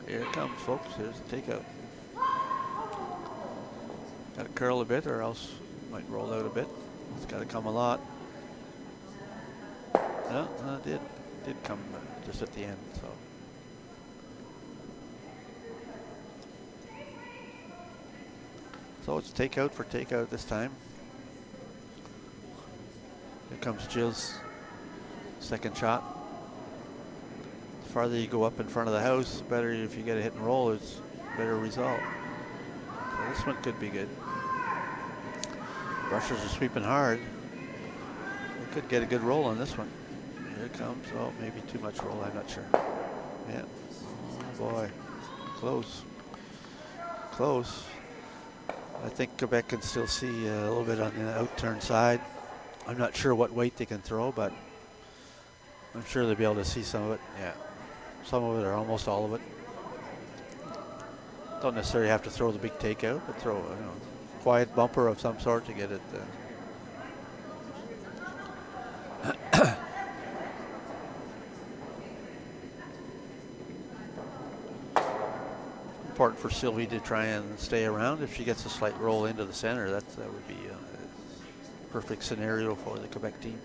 Here it comes, folks. Here's the takeout. Got to curl a bit or else might roll out a bit. It's got to come a lot. No, it did come just at the end. So it's takeout for takeout this time. Here comes Jill's second shot. The farther you go up in front of the house, the better if you get a hit and roll, it's a better result. So this one could be good. Brushers are sweeping hard. We could get a good roll on this one. Here it comes. Oh, maybe too much roll. I'm not sure. Yeah. Oh boy. Close. Close. I think Quebec can still see a little bit on the outturn side. I'm not sure what weight they can throw, but I'm sure they'll be able to see some of it. Yeah. Some of it or almost all of it. Don't necessarily have to throw the big takeout, but throw quiet bumper of some sort to get it. Important for Sylvie to try and stay around. If she gets a slight roll into the center, that would be a perfect scenario for the Quebec team.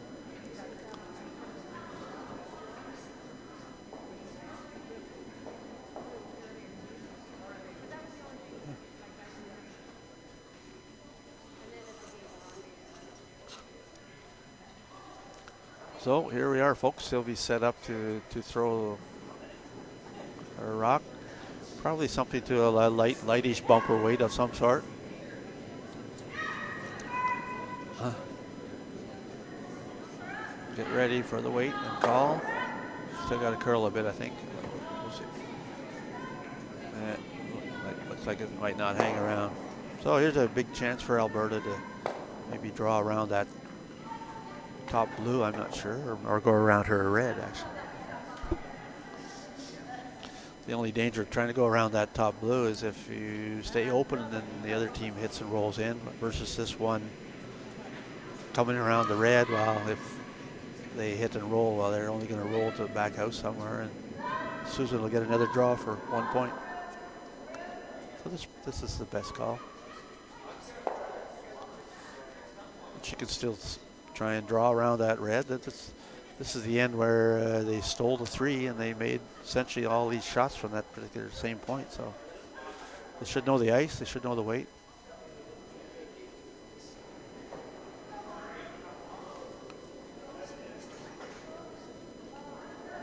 So here we are, folks. Sylvie's set up to throw a rock. Probably something to a lightish bumper weight of some sort. Get ready for the weight and call. Still got to curl a bit, I think. We'll see. Looks like it might not hang around. So here's a big chance for Alberta to maybe draw around that top blue, I'm not sure, or go around her red, actually. The only danger of trying to go around that top blue is if you stay open and then the other team hits and rolls in, versus this one coming around the red. Well, if they hit and roll, well, they're only going to roll to the back house somewhere, and Susan will get another draw for 1 point. So this is the best call. She can still try and draw around that red. This is the end where they stole the 3 and they made essentially all these shots from that particular same point. So they should know the ice. They should know the weight.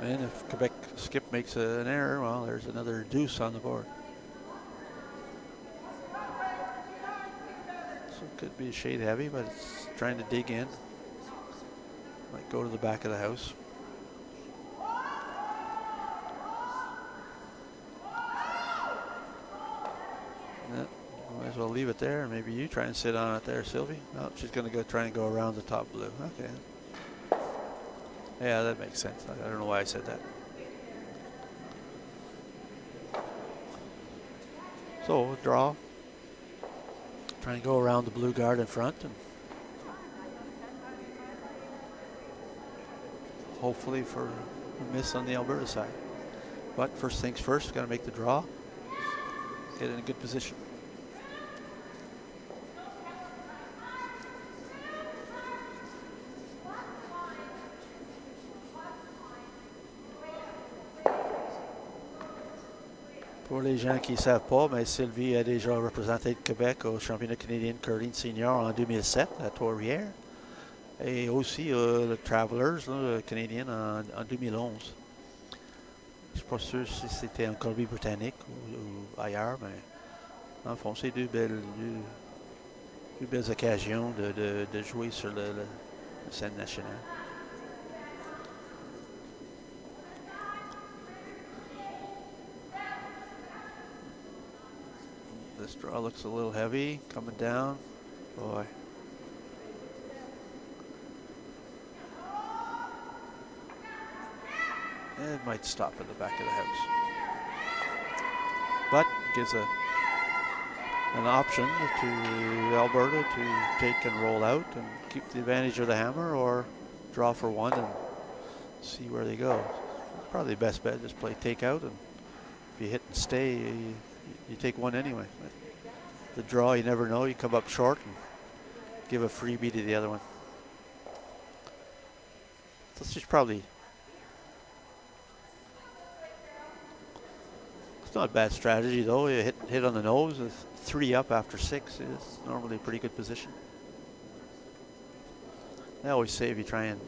And if Quebec skip makes an error, well, there's another deuce on the board. So it could be a shade heavy, but it's trying to dig in. Might go to the back of the house. Yeah, might as well leave it there. Maybe you try and sit on it there, Sylvie. No, she's going to go try and go around the top blue. Okay. Yeah, that makes sense. I don't know why I said that. So, draw. Trying to go around the blue guard in front and hopefully for a miss on the Alberta side. But first things first, got to make the draw. Get in a good position. Pour les gens qui ne savent pas, mais Sylvie a déjà représenté le Québec au championnat canadien de curling senior en 2007 à Trois-Rivières. Et aussi le Travelers, là, le canadien, en 2011. Je ne suis pas sûr si c'était en Colombie-Britannique ou ailleurs, mais en fond, c'est deux belles occasions de jouer sur la scène nationale. This draw looks a little heavy, coming down. Boy. It might stop at the back of the house. But gives an option to Alberta to take and roll out and keep the advantage of the hammer, or draw for 1 and see where they go. Probably the best bet, just play take out, and if you hit and stay, you take 1 anyway. The draw, you never know. You come up short and give a freebie to the other one. So she's probably... It's not a bad strategy, though. You hit on the nose. 3 up after 6 is normally a pretty good position. They always say if you try and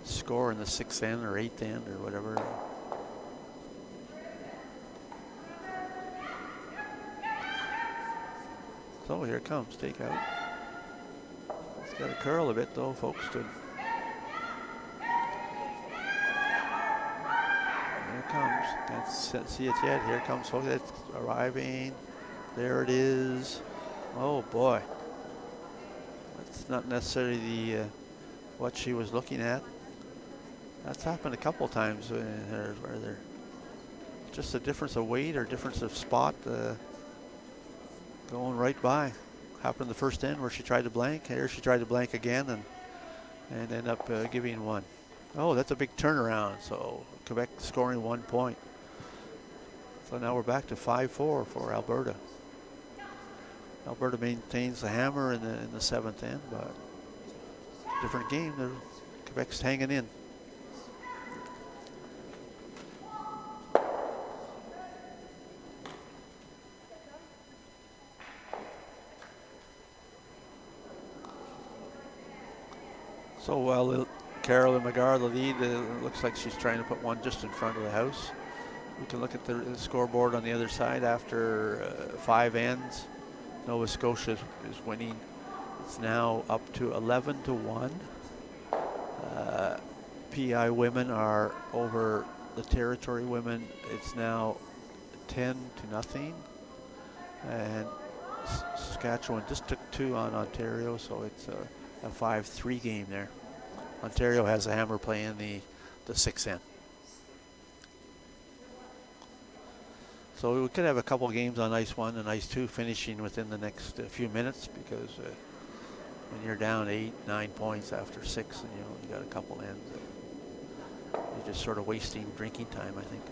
score in the 6th end or 8th end or whatever. So here it comes, take out. It's got to curl a bit though, folks. Here it comes. Can't see it yet. Here it comes, folks. It's arriving. There it is. Oh boy. That's not necessarily the what she was looking at. That's happened a couple times where they're just a difference of weight or difference of spot. Going right by. Happened the first end where she tried to blank. Here she tried to blank again and end up giving 1. Oh, that's a big turnaround. So Quebec scoring 1 point. So now we're back to 5-4 for Alberta. Alberta maintains the hammer in the 7th end, but different game. Quebec's hanging in. So while Carolyn McGarr, the lead, looks like she's trying to put 1 just in front of the house. We can look at the scoreboard on the other side after 5 ends. Nova Scotia is winning. It's now up to 11-1. PI women are over the Territory women. It's now 10-0. And Saskatchewan just took 2 on Ontario, so it's a 5-3 game there. Ontario has the Hammer playing the 6N. So we could have a couple games on ice 1 and ice 2 finishing within the next few minutes, because when you're down 8, 9 points after 6, and you got a couple ends, you're just sort of wasting drinking time, I think.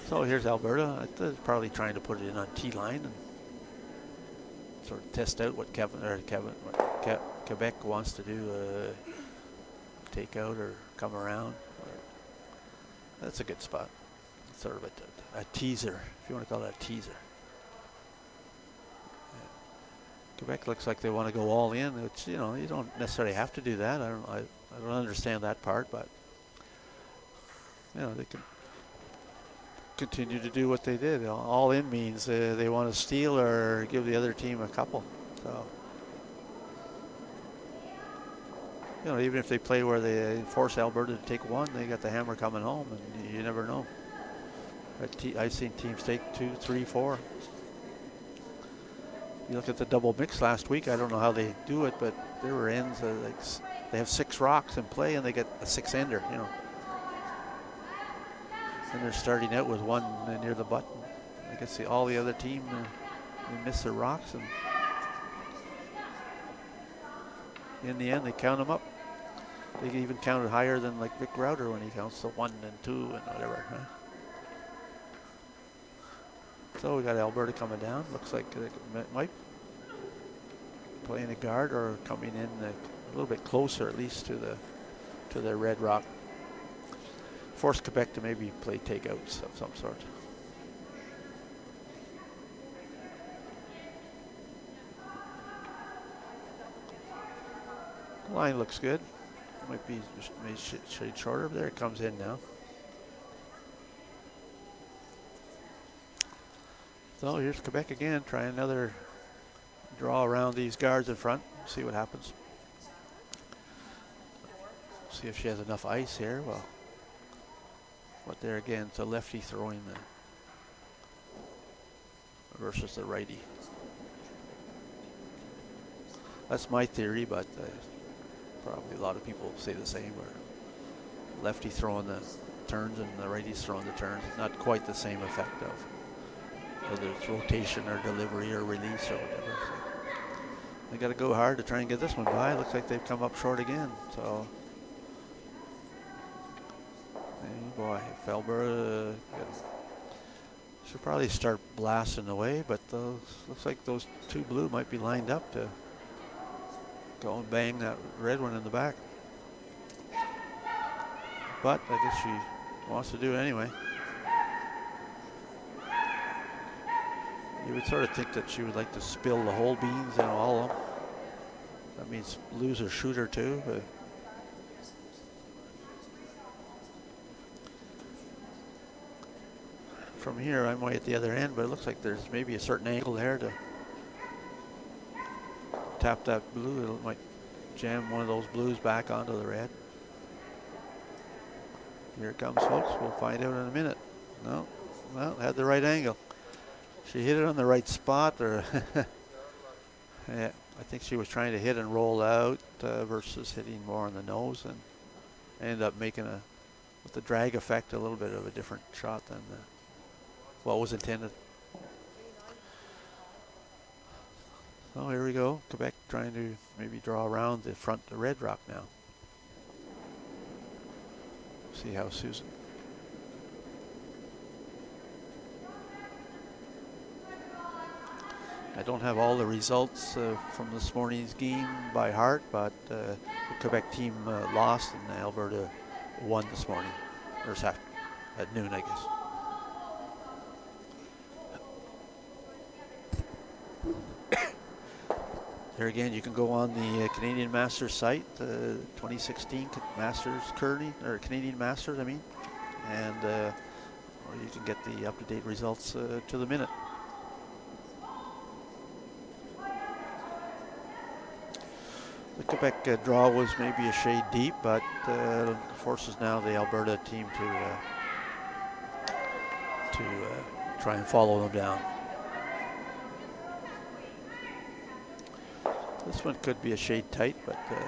So here's Alberta. They're probably trying to put it in on T-line and sort of test out what Quebec wants to do, take out or come around. That's a good spot. It's sort of a teaser, if you want to call it a teaser. Quebec looks like they want to go all in, which, you don't necessarily have to do that. I don't understand that part, but they can continue to do what they did. All in means they want to steal or give the other team a couple. So, even if they play where they force Alberta to take 1, they got the Hammer coming home, and you never know. I've seen teams take 2, 3, 4. You look at the double mix last week, I don't know how they do it, but there were ends, like they have 6 rocks in play and they get a 6-ender, And they're starting out with 1 near the button. I guess all the other team, they miss their rocks, and in the end they count them up. They even counted higher than like Vic Router when he counts the 1 and 2 and whatever. Huh? So we got Alberta coming down. Looks like they might playing a guard or coming in a little bit closer, at least to the red rock. Force Quebec to maybe play takeouts of some sort. The line looks good. Might be just made shade shorter. There it comes in now. So here's Quebec again, trying another draw around these guards in front. See what happens. See if she has enough ice here. Well, but there again, it's a lefty throwing versus the righty. That's my theory, but probably a lot of people say the same. Where lefty throwing the turns and the righty's throwing the turns. Not quite the same effect of whether it's rotation or delivery or release or whatever. So they got to go hard to try and get this one by. Looks like they've come up short again. So, hey boy, if Alberta should probably start blasting away, but looks like those 2 blue might be lined up to go and bang that red one in the back. But I guess she wants to do it anyway. You would sort of think that she would like to spill the whole beans in all of them. That means lose her shooter too. But from here, I'm way at the other end, but it looks like there's maybe a certain angle there to tap that blue. It might jam one of those blues back onto the red. Here it comes, folks. We'll find out in a minute. No, well, had the right angle. She hit it on the right spot, or yeah, I think she was trying to hit and roll out versus hitting more on the nose, and ended up making with the drag effect, a little bit of a different shot than what was intended. So here we go. Quebec trying to maybe draw around the front, the red rock now. See how Susan. I don't have all the results from this morning's game by heart, but the Quebec team lost and Alberta won this morning, or at noon, I guess. There again, you can go on the Canadian Masters site, 2016 Masters curling, or Canadian Masters, I mean, and or you can get the up-to-date results to the minute. The Quebec draw was maybe a shade deep, but forces now the Alberta team to try and follow them down. This one could be a shade tight, but there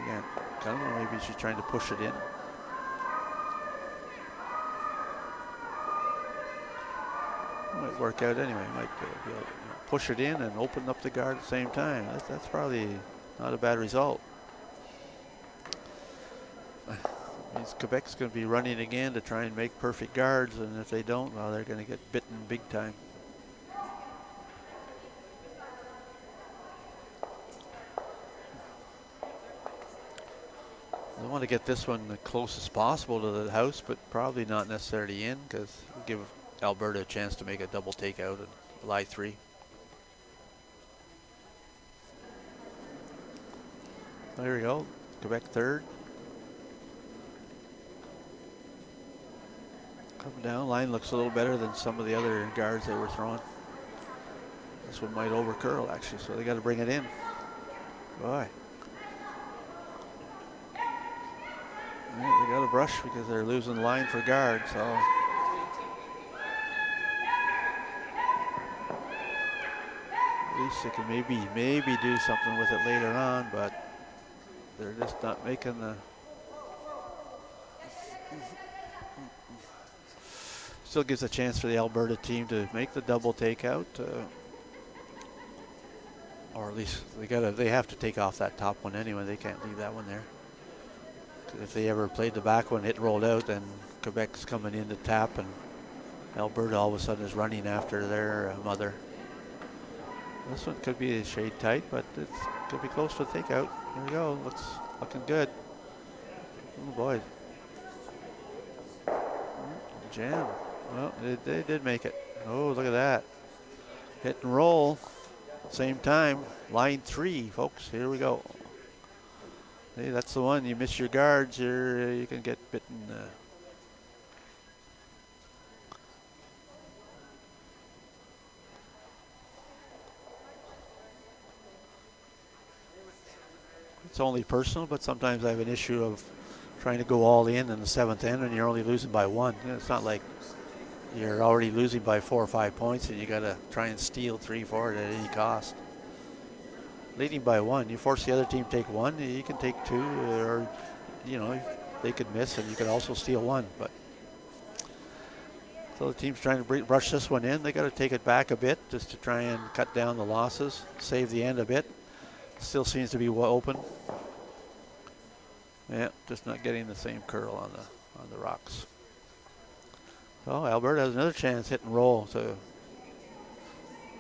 again, I don't know, maybe she's trying to push it in. Might work out anyway. Might be able to push it in and open up the guard at the same time. That's probably not a bad result. Means Quebec's going to be running again to try and make perfect guards, and if they don't, well, they're going to get bitten big time. They want to get this one the closest possible to the house, but probably not necessarily in, because it'll give Alberta a chance to make a double takeout and lie 3. There we go, Quebec third. Coming down, line looks a little better than some of the other guards they were throwing. This one might over curl actually, so they got to bring it in. Boy. Yeah, they got to brush because they're losing the line for guard, so. At least they can maybe do something with it later on, but they're just not making the. Still gives a chance for the Alberta team to make the double takeout, or at least they have to take off that top one anyway. They can't leave that one there. If they ever played the back one, hit rolled out, then Quebec's coming in to tap, and Alberta all of a sudden is running after their mother. This one could be a shade tight, but it could be close to the takeout. Here we go. Looking good. Oh boy. Jam. Well, they did make it. Oh, look at that. Hit and roll. Same time. Line 3, folks. Here we go. Hey, that's the one. You miss your guards, you can get bitten. It's only personal, but sometimes I have an issue of trying to go all in the 7th end and you're only losing by 1. It's not like you're already losing by 4 or 5 points and you got to try and steal 3, 4 at any cost. Leading by 1, you force the other team to take 1, you can take 2, or they could miss and you could also steal 1. But so the team's trying to brush this one in. They got to take it back a bit just to try and cut down the losses, save the end a bit. Still seems to be open. Yeah, just not getting the same curl on the rocks. So Alberta has another chance, hit and roll to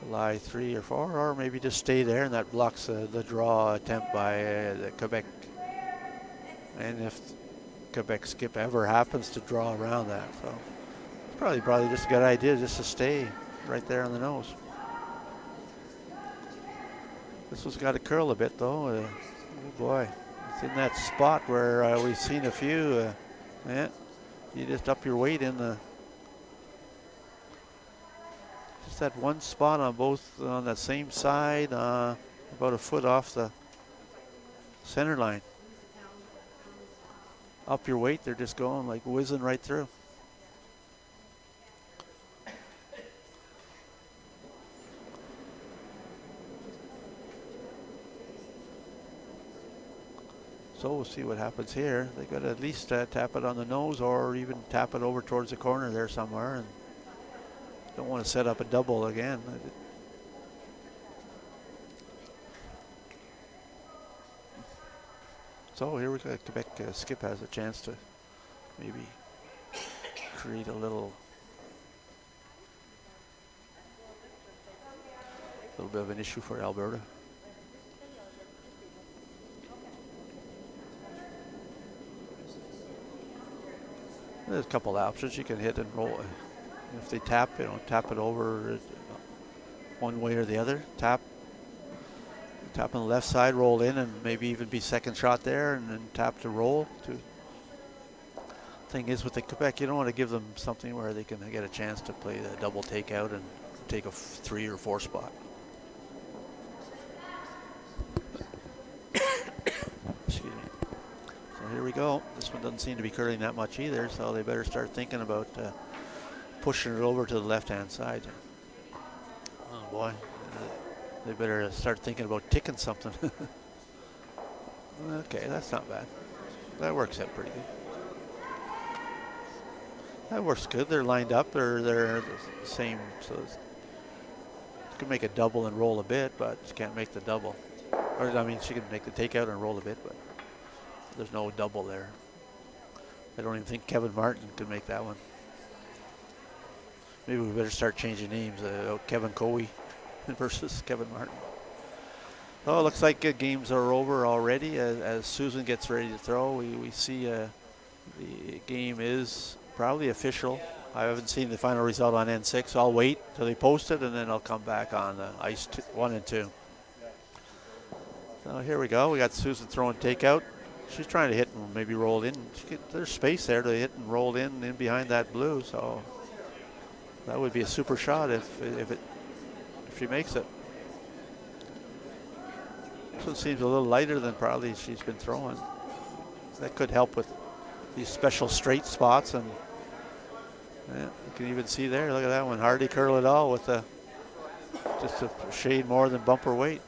lie 3 or 4, or maybe just stay there, and that blocks the draw attempt by the Quebec. And if Quebec skip ever happens to draw around that, so it's probably just a good idea just to stay right there on the nose. This one's got to curl a bit though. Oh boy, it's in that spot where we've seen a few. Yeah, you just up your weight in the. Just that one spot on that same side, about a foot off the center line. Up your weight, they're just going like whizzing right through. So we'll see what happens here. They got to at least tap it on the nose, or even tap it over towards the corner there somewhere, and don't want to set up a double again. So here we go. Quebec skip has a chance to maybe create a little bit of an issue for Alberta. There's a couple of options. You can hit and roll. If they tap, tap it over one way or the other. Tap on the left side, roll in, and maybe even be second shot there, and then tap to roll. Thing is, with the Quebec, you don't want to give them something where they can get a chance to play the double takeout and take a 3 or 4 spot. Excuse me. So here we go. This one doesn't seem to be curling that much either, so they better start thinking about pushing it over to the left-hand side. Oh boy. They better start thinking about ticking something. Okay, that's not bad. That works out pretty good. That works good. They're lined up. They're the same. So you can make a double and roll a bit, but you can't make the double. Or I mean, she can make the takeout and roll a bit, but there's no double there. I don't even think Kevin Martin could make that one. Maybe we better start changing names. Kevin Coey versus Kevin Martin. Oh, it looks like games are over already. As Susan gets ready to throw, we see the game is probably official. I haven't seen the final result on N6, so I'll wait till they post it, and then I'll come back on ice 1 and 2. So here we go. We got Susan throwing takeout. She's trying to hit and maybe roll in. There's space there to hit and roll in behind that blue, so that would be a super shot if she makes it. This one seems a little lighter than probably she's been throwing. That could help with these special straight spots, and yeah, you can even see there. Look at that one, hardly curl at all with just a shade more than bumper weight.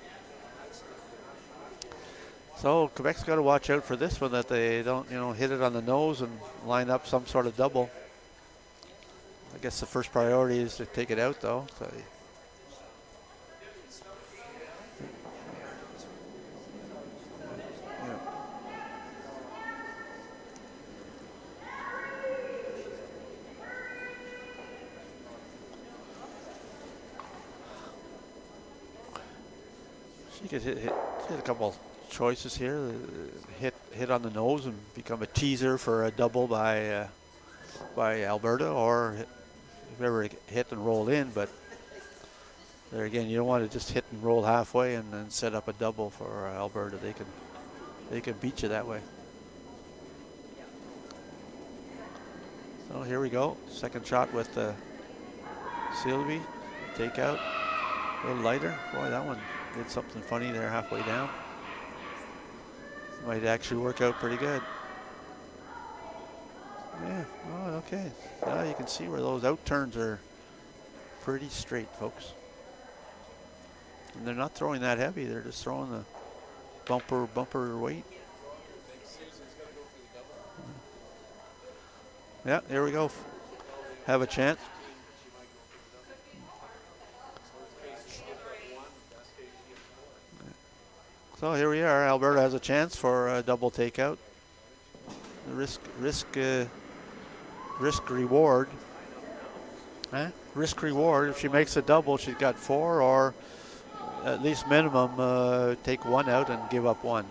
So Quebec's got to watch out for this one, that they don't, hit it on the nose and line up some sort of double. I guess the first priority is to take it out, though. So, yeah. She could hit a couple choices here. Hit on the nose and become a teaser for a double by Alberta, or ever hit and roll in. But there again, you don't want to just hit and roll halfway and then set up a double for Alberta. They can beat you that way. So here we go. Second shot with Sylvye. Takeout. A little lighter. Boy, that one did something funny there halfway down. Might actually work out pretty good. Yeah, oh, okay. Now you can see where those out turns are pretty straight, folks. And they're not throwing that heavy. They're just throwing the bumper weight. Yeah, here we go. Have a chance. So here we are. Alberta has a chance for a double takeout. Risk reward. Risk reward. If she makes a double, she's got 4, or at least minimum take 1 out and give up 1.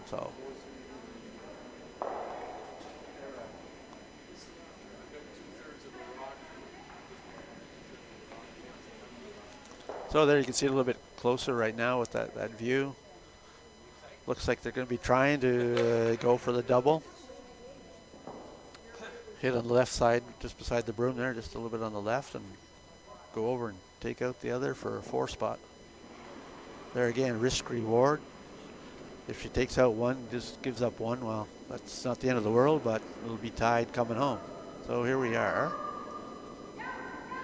So there you can see a little bit closer right now with that view. Looks like they're going to be trying to go for the double. Hit on the left side, just beside the broom there, just a little bit on the left, and go over and take out the other for a 4 spot. There again, risk reward. If she takes out 1, just gives up 1, well, that's not the end of the world, but it'll be tied coming home. So here we are.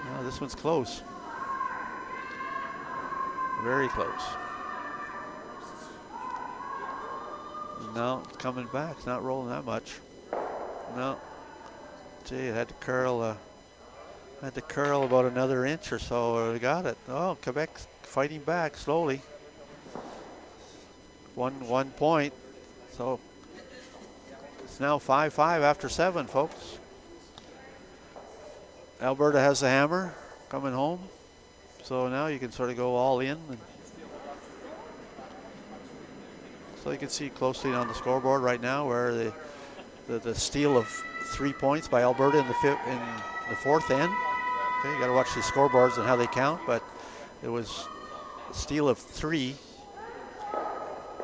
Now this one's close. Very close. No, it's coming back. It's not rolling that much. No. Gee, it had to curl about another inch or so. We got it. Oh, Quebec's fighting back slowly. One point. So it's now 5-5 after 7, folks. Alberta has the hammer coming home. So now you can sort of go all in. So you can see closely on the scoreboard right now where the steal of 3 points by Alberta in the fourth end. Okay, you got to watch the scoreboards and how they count, but it was a steal of 3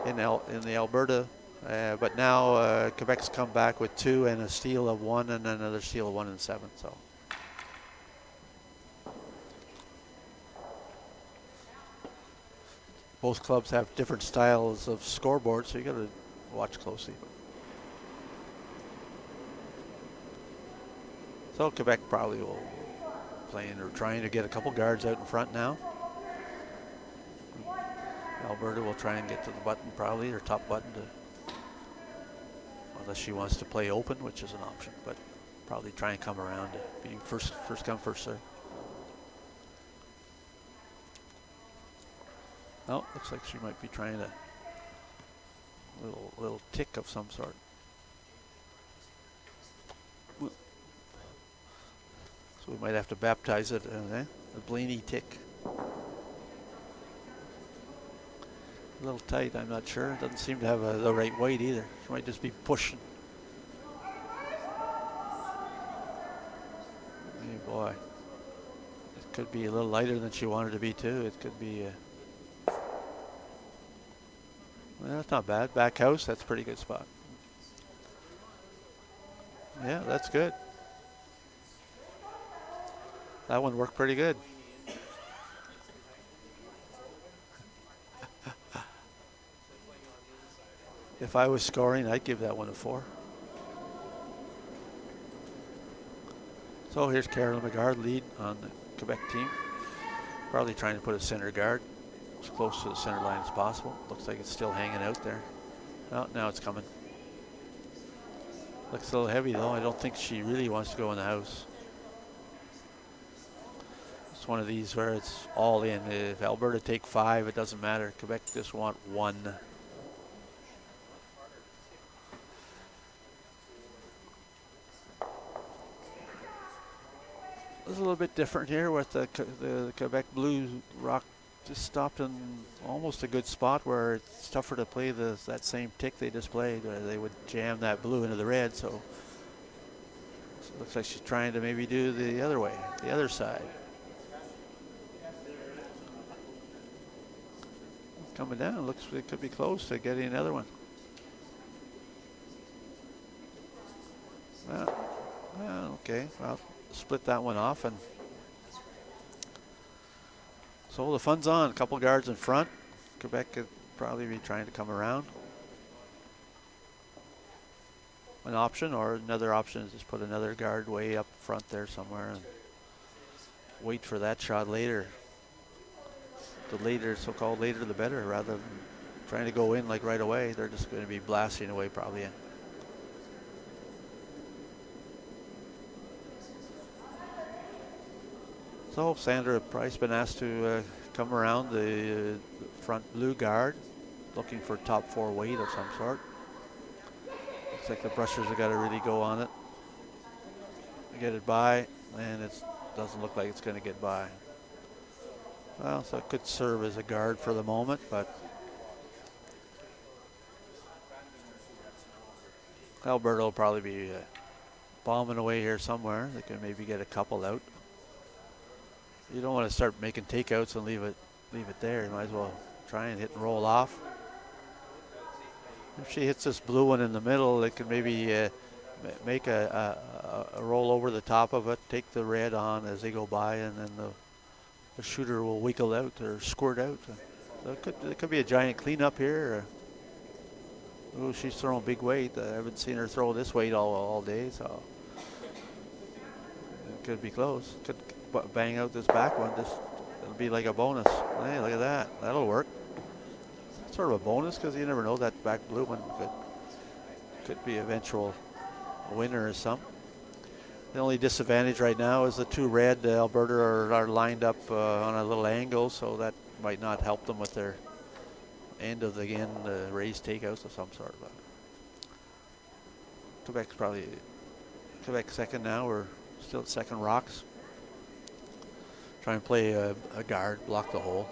in the Alberta, but now Quebec's come back with 2 and a steal of 1 and another steal of 1 and 7. So. Both clubs have different styles of scoreboards, so you got to watch closely. So Quebec probably will playing or trying to get a couple guards out in front now. Alberta will try and get to the button probably, or top button, to, unless she wants to play open, which is an option, but probably try and come around to being first come, first serve. Oh, looks like she might be trying a little tick of some sort. So we might have to baptize it, the Bleaney tick. A little tight, I'm not sure. Doesn't seem to have the right weight either. She might just be pushing. Hey boy. It could be a little lighter than she wanted to be too. It could be, well, that's not bad. Back house, that's a pretty good spot. Yeah, that's good. That one worked pretty good. If I was scoring, I'd give that one a 4. So here's Carolyn McGarr, lead on the Quebec team. Probably trying to put a center guard as close to the center line as possible. Looks like it's still hanging out there. Oh, now it's coming. Looks a little heavy though. I don't think she really wants to go in the house. It's one of these where it's all in. If Alberta take 5, it doesn't matter. Quebec just want 1. It's a little bit different here with the Quebec Blue Rock just stopped in almost a good spot where it's tougher to play that same tick they just played, where they would jam that blue into the red. So it looks like she's trying to maybe do the other way, the other side. Coming down, looks it could be close to getting another one. Well, okay, well, split that one off, and so the fun's on. A couple guards in front. Quebec could probably be trying to come around. An option, or another option is just put another guard way up front there somewhere and wait for that shot later. The later, so-called later the better, rather than trying to go in like right away. They're just going to be blasting away probably. So Sandra Price been asked to come around the front blue guard, looking for top 4 weight of some sort. Looks like the brushers have got to really go on it, get it by, and it doesn't look like it's going to get by. Well, so it could serve as a guard for the moment, but Alberta will probably be bombing away here somewhere. They can maybe get a couple out. You don't want to start making takeouts and leave it there. You might as well try and hit and roll off. If she hits this blue one in the middle, it can maybe make a roll over the top of it, take the red on as they go by, and then the shooter will wiggle out or squirt out. So it could be a giant cleanup here. Oh, she's throwing big weight. I haven't seen her throw this weight all day, so it could be close. Could bang out this back one. It'll be like a bonus. Hey, look at that. That'll work. Sort of a bonus, because you never know, that back blue one could be eventual winner or something. The only disadvantage right now is the 2 red Alberta are lined up on a little angle, so that might not help them with their end of the end raised takeouts of some sort. But Quebec second now. We're still at second rocks. Try and play a guard, block the hole.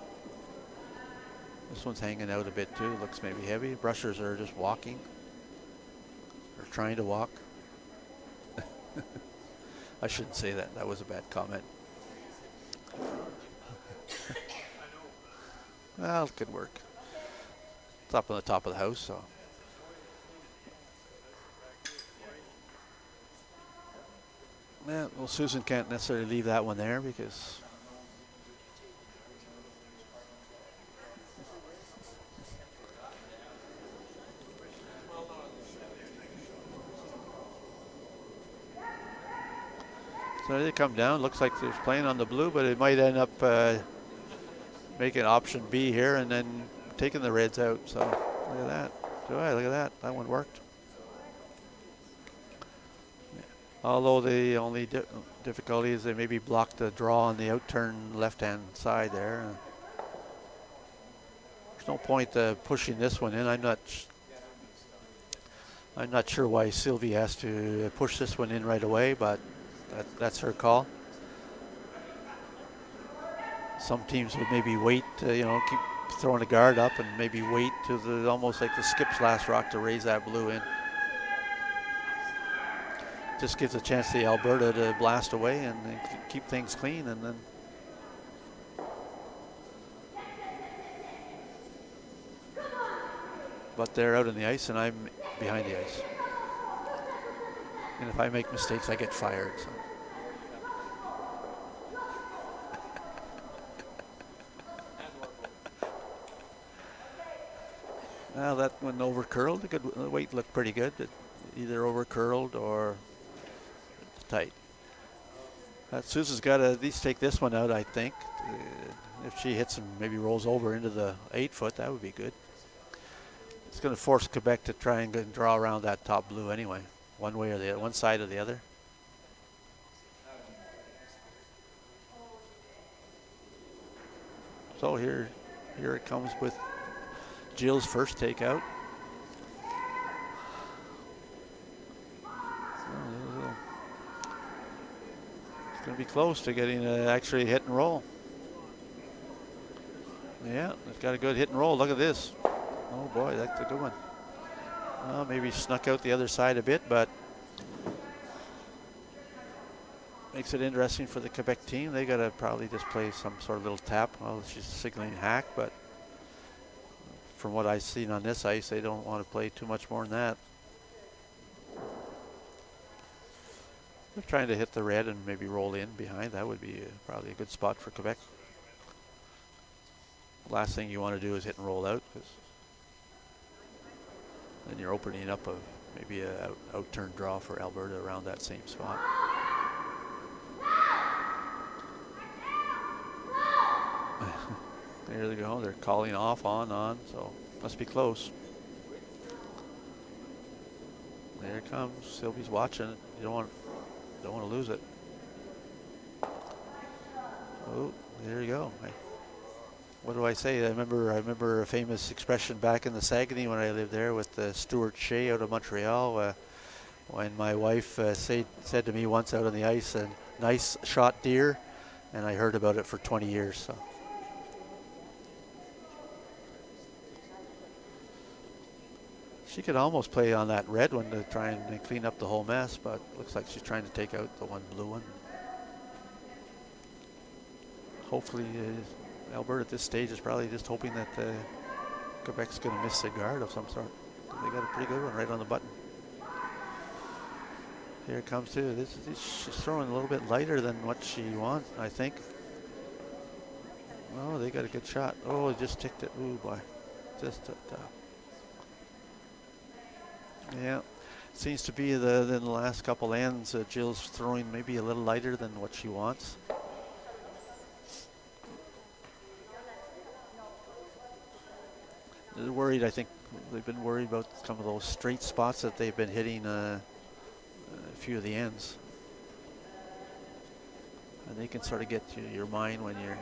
This one's hanging out a bit too. Looks maybe heavy. Brushers are just walking, or trying to walk. I shouldn't say that. That was a bad comment. Well, it could work. It's up on the top of the house, so. Yeah, well, Susan can't necessarily leave that one there because so they come down. Looks like they're playing on the blue, but it might end up making option B here and then taking the reds out. So look at that. Look at that. That one worked. Although the only difficulty is they maybe blocked the draw on the outturn left-hand side there. There's no point pushing this one in. I'm not sure why Sylvie has to push this one in right away, but that's her call. Some teams would maybe wait, keep throwing a guard up and maybe wait to almost like the skip's last rock to raise that blue in. Just gives a chance to the Alberta to blast away and keep things clean, and then but they're out on the ice and I'm behind the ice. And if I make mistakes, I get fired. So. Well, that one over curled. The weight looked pretty good. It either over curled or tight. Susan's got to at least take this one out, I think. If she hits and maybe rolls over into the 8-foot, that would be good. It's going to force Quebec to try and draw around that top blue anyway, one way or the other, one side or the other. So here it comes with Jill's first takeout. It's going to be close to getting actually hit and roll. Yeah, it's got a good hit and roll. Look at this. Oh boy, that's a good one. Well, maybe snuck out the other side a bit, but makes it interesting for the Quebec team. They got to probably just play some sort of little tap. Well, she's signaling hack, but from what I've seen on this ice, they don't want to play too much more than that. They're trying to hit the red and maybe roll in behind. That would be probably a good spot for Quebec. Last thing you want to do is hit and roll out, because then you're opening up maybe a out-turn draw for Alberta around that same spot. There they go. They're calling off, on, so must be close. There it comes. Sylvie's watching it. You don't want to lose it. Oh, there you go. What do I say? I remember a famous expression back in the Saguenay when I lived there with Stuart Shea out of Montreal. When my wife said to me once out on the ice, "A nice shot, dear," and I heard about it for 20 years. So. She could almost play on that red one to try and clean up the whole mess, but looks like she's trying to take out the one blue one. Hopefully, Alberta at this stage is probably just hoping that Quebec's going to miss a guard of some sort. They got a pretty good one right on the button. Here it comes too. She's throwing a little bit lighter than what she wants, I think. Oh, they got a good shot. Oh, it just ticked it. Ooh, boy. Just yeah, seems to be in the last couple ends, Jill's throwing maybe a little lighter than what she wants. They're worried, I think they've been worried about some of those straight spots that they've been hitting a few of the ends. And they can sort of get to your mind when you're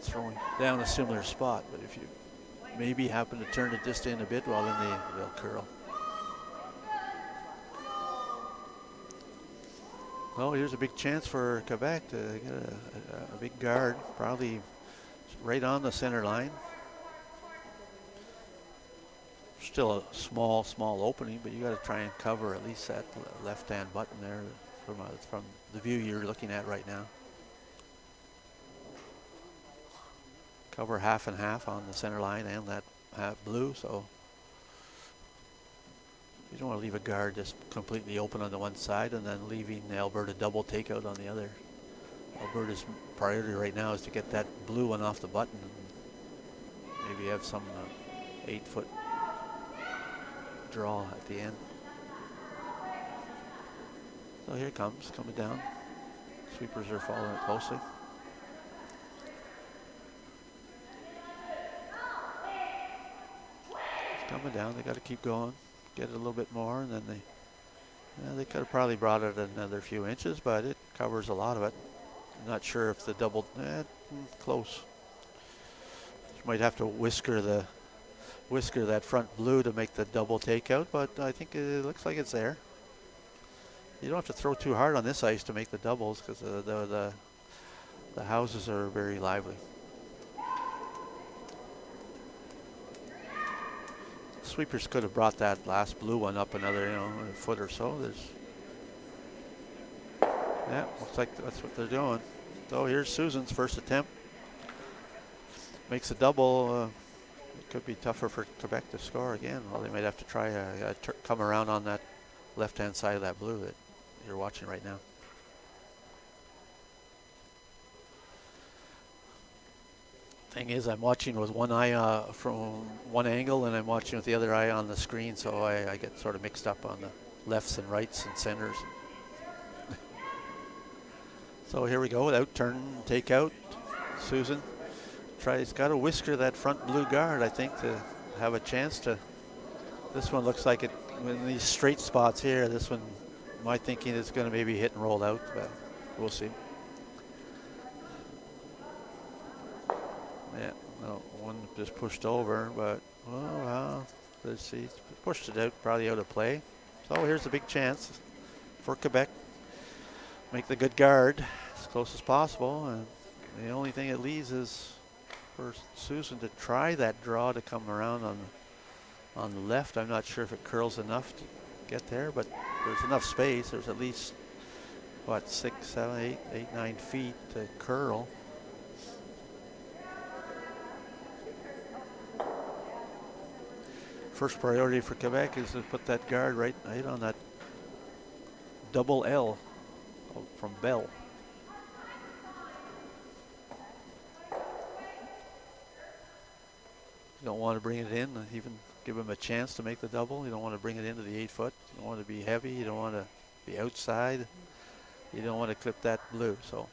throwing down a similar spot, but if you maybe happen to turn it just in a bit, well, then they'll curl. Well, here's a big chance for Quebec to get a big guard, probably right on the center line. Still a small opening, but you got to try and cover at least that left-hand button there from the view you're looking at right now. Cover half and half on the center line and that blue, so you don't want to leave a guard just completely open on the one side and then leaving the Alberta double takeout on the other. Alberta's priority right now is to get that blue one off the button and maybe have some 8-foot draw at the end. So here it comes, coming down. Sweepers are following it closely. coming down. They got to keep going, get it a little bit more, and then they could have probably brought it another few inches, but it covers a lot of it. I'm not sure if the double, close. You might have to whisker that front blue to make the double takeout, but I think it looks like it's there. You don't have to throw too hard on this ice to make the doubles because the houses are very lively. Sweepers could have brought that last blue one up another, a foot or so. Looks like that's what they're doing. So here's Susan's first attempt. Makes a double. It could be tougher for Quebec to score again. Well, they might have to try come around on that left-hand side of that blue that you're watching right now. Thing is, I'm watching with one eye from one angle, and I'm watching with the other eye on the screen, so I get sort of mixed up on the lefts and rights and centers. So here we go, without turn, take out. Susan got to whisker that front blue guard, I think, to have a chance to. This one looks like it, in these straight spots here, this one, my thinking is going to maybe hit and roll out, but we'll see. Yeah, no, one just pushed over, but, well, let's see. Pushed it out, probably out of play. So here's a big chance for Quebec. Make the good guard as close as possible. And the only thing it leaves is for Susan to try that draw to come around on the left. I'm not sure if it curls enough to get there, but there's enough space. There's at least, 6, 7, 8, 9 feet to curl. First priority for Quebec is to put that guard right on that double L from Bell. You don't want to bring it in, even give him a chance to make the double. You don't want to bring it into the 8 foot. You don't want to be heavy. You don't want to be outside. You don't want to clip that blue. So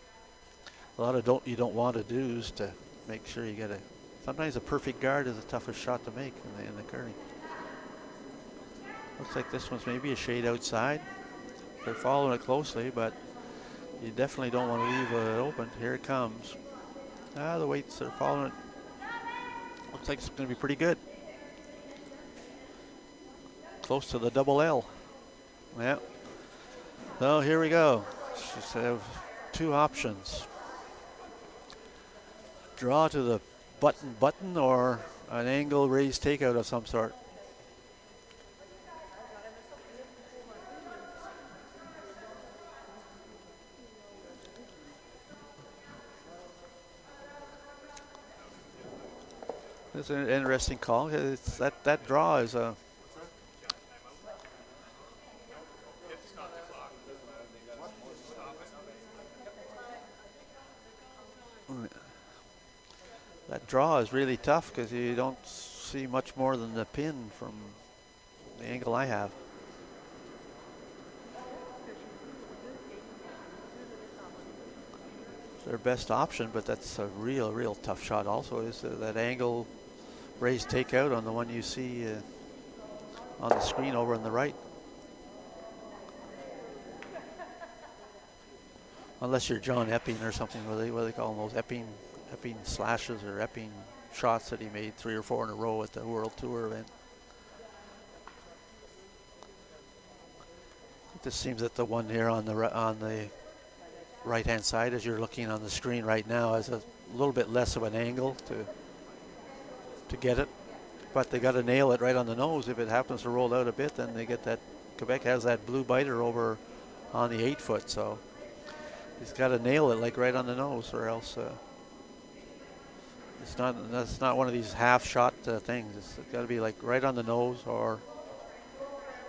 a lot of you don't want to do is to make sure you get sometimes a perfect guard is the toughest shot to make in the curling. Looks like this one's maybe a shade outside. They're following it closely, but you definitely don't want to leave it open. Here it comes. The weights are following it. Looks like it's going to be pretty good. Close to the double L. Yeah. So here we go. Just have two options. Draw to the button or an angle raised takeout of some sort. It's an interesting call. It's that draw is a. That draw is really tough because you don't see much more than the pin from the angle I have. It's their best option, but that's a real tough shot also, is that angle raised takeout on the one you see on the screen over on the right. Unless you're John Epping or something, what they call them, those Epping slashes or Epping shots that he made 3 or 4 in a row at the World Tour event. It just seems that the one here on the right hand side, as you're looking on the screen right now, has a little bit less of an angle to get it, but they got to nail it right on the nose. If it happens to roll out a bit, then they get that. Quebec has that blue biter over on the 8 foot, so he's got to nail it like right on the nose, or else that's not one of these half shot things. It's got to be like right on the nose, or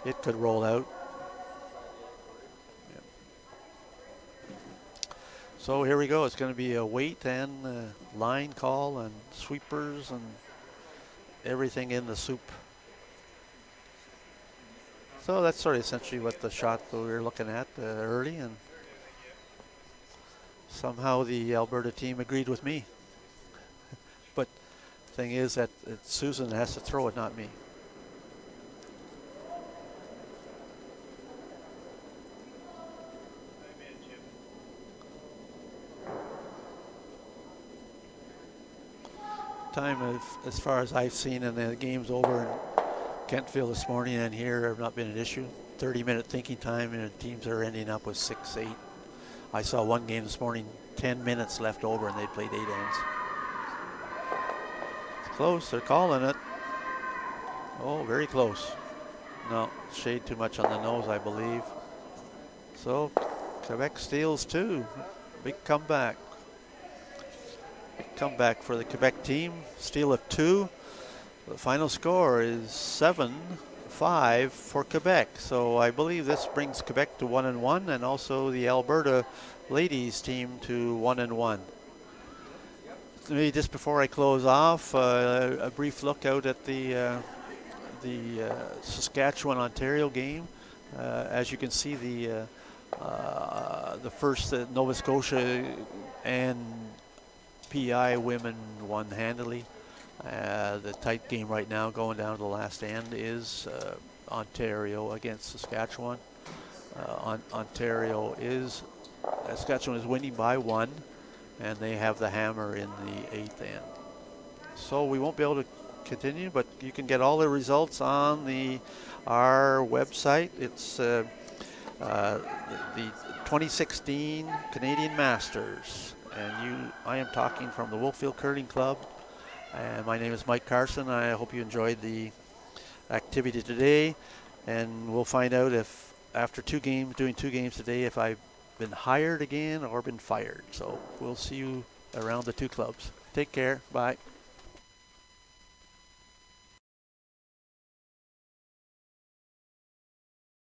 it could roll out. Yep. So here we go. It's going to be a weight and line call and sweepers and everything in the soup. So that's sort of essentially what the shot that we were looking at early, and somehow the Alberta team agreed with me. But the thing is that Susan has to throw it, not me. time as far as I've seen, and the game's over in Kentville this morning and here have not been an issue. 30-minute thinking time, and the teams are ending up with 6-8. I saw one game this morning, 10 minutes left over, and they played 8 ends. It's close. They're calling it. Oh, very close. No, shade too much on the nose, I believe. So Quebec steals 2. Big comeback. Big comeback for the Quebec team. Steal of 2. The final score is 7-5 for Quebec. So I believe this brings Quebec to 1-1, and also the Alberta ladies team to 1-1. Maybe just before I close off, a brief look out at the Saskatchewan-Ontario game. As you can see, the first Nova Scotia and PI women won handily. The tight game right now, going down to the last end, is Ontario against Saskatchewan. Saskatchewan is winning by 1, and they have the hammer in the 8th end. So we won't be able to continue, but you can get all the results on our website. It's the 2016 Canadian Masters, and I am talking from the Wolfville Curling Club, and my name is Mike Carson. I hope you enjoyed the activity today, and we'll find out if after doing 2 games today, if I've been hired again or been fired. So we'll see you around the 2 clubs. Take care. Bye.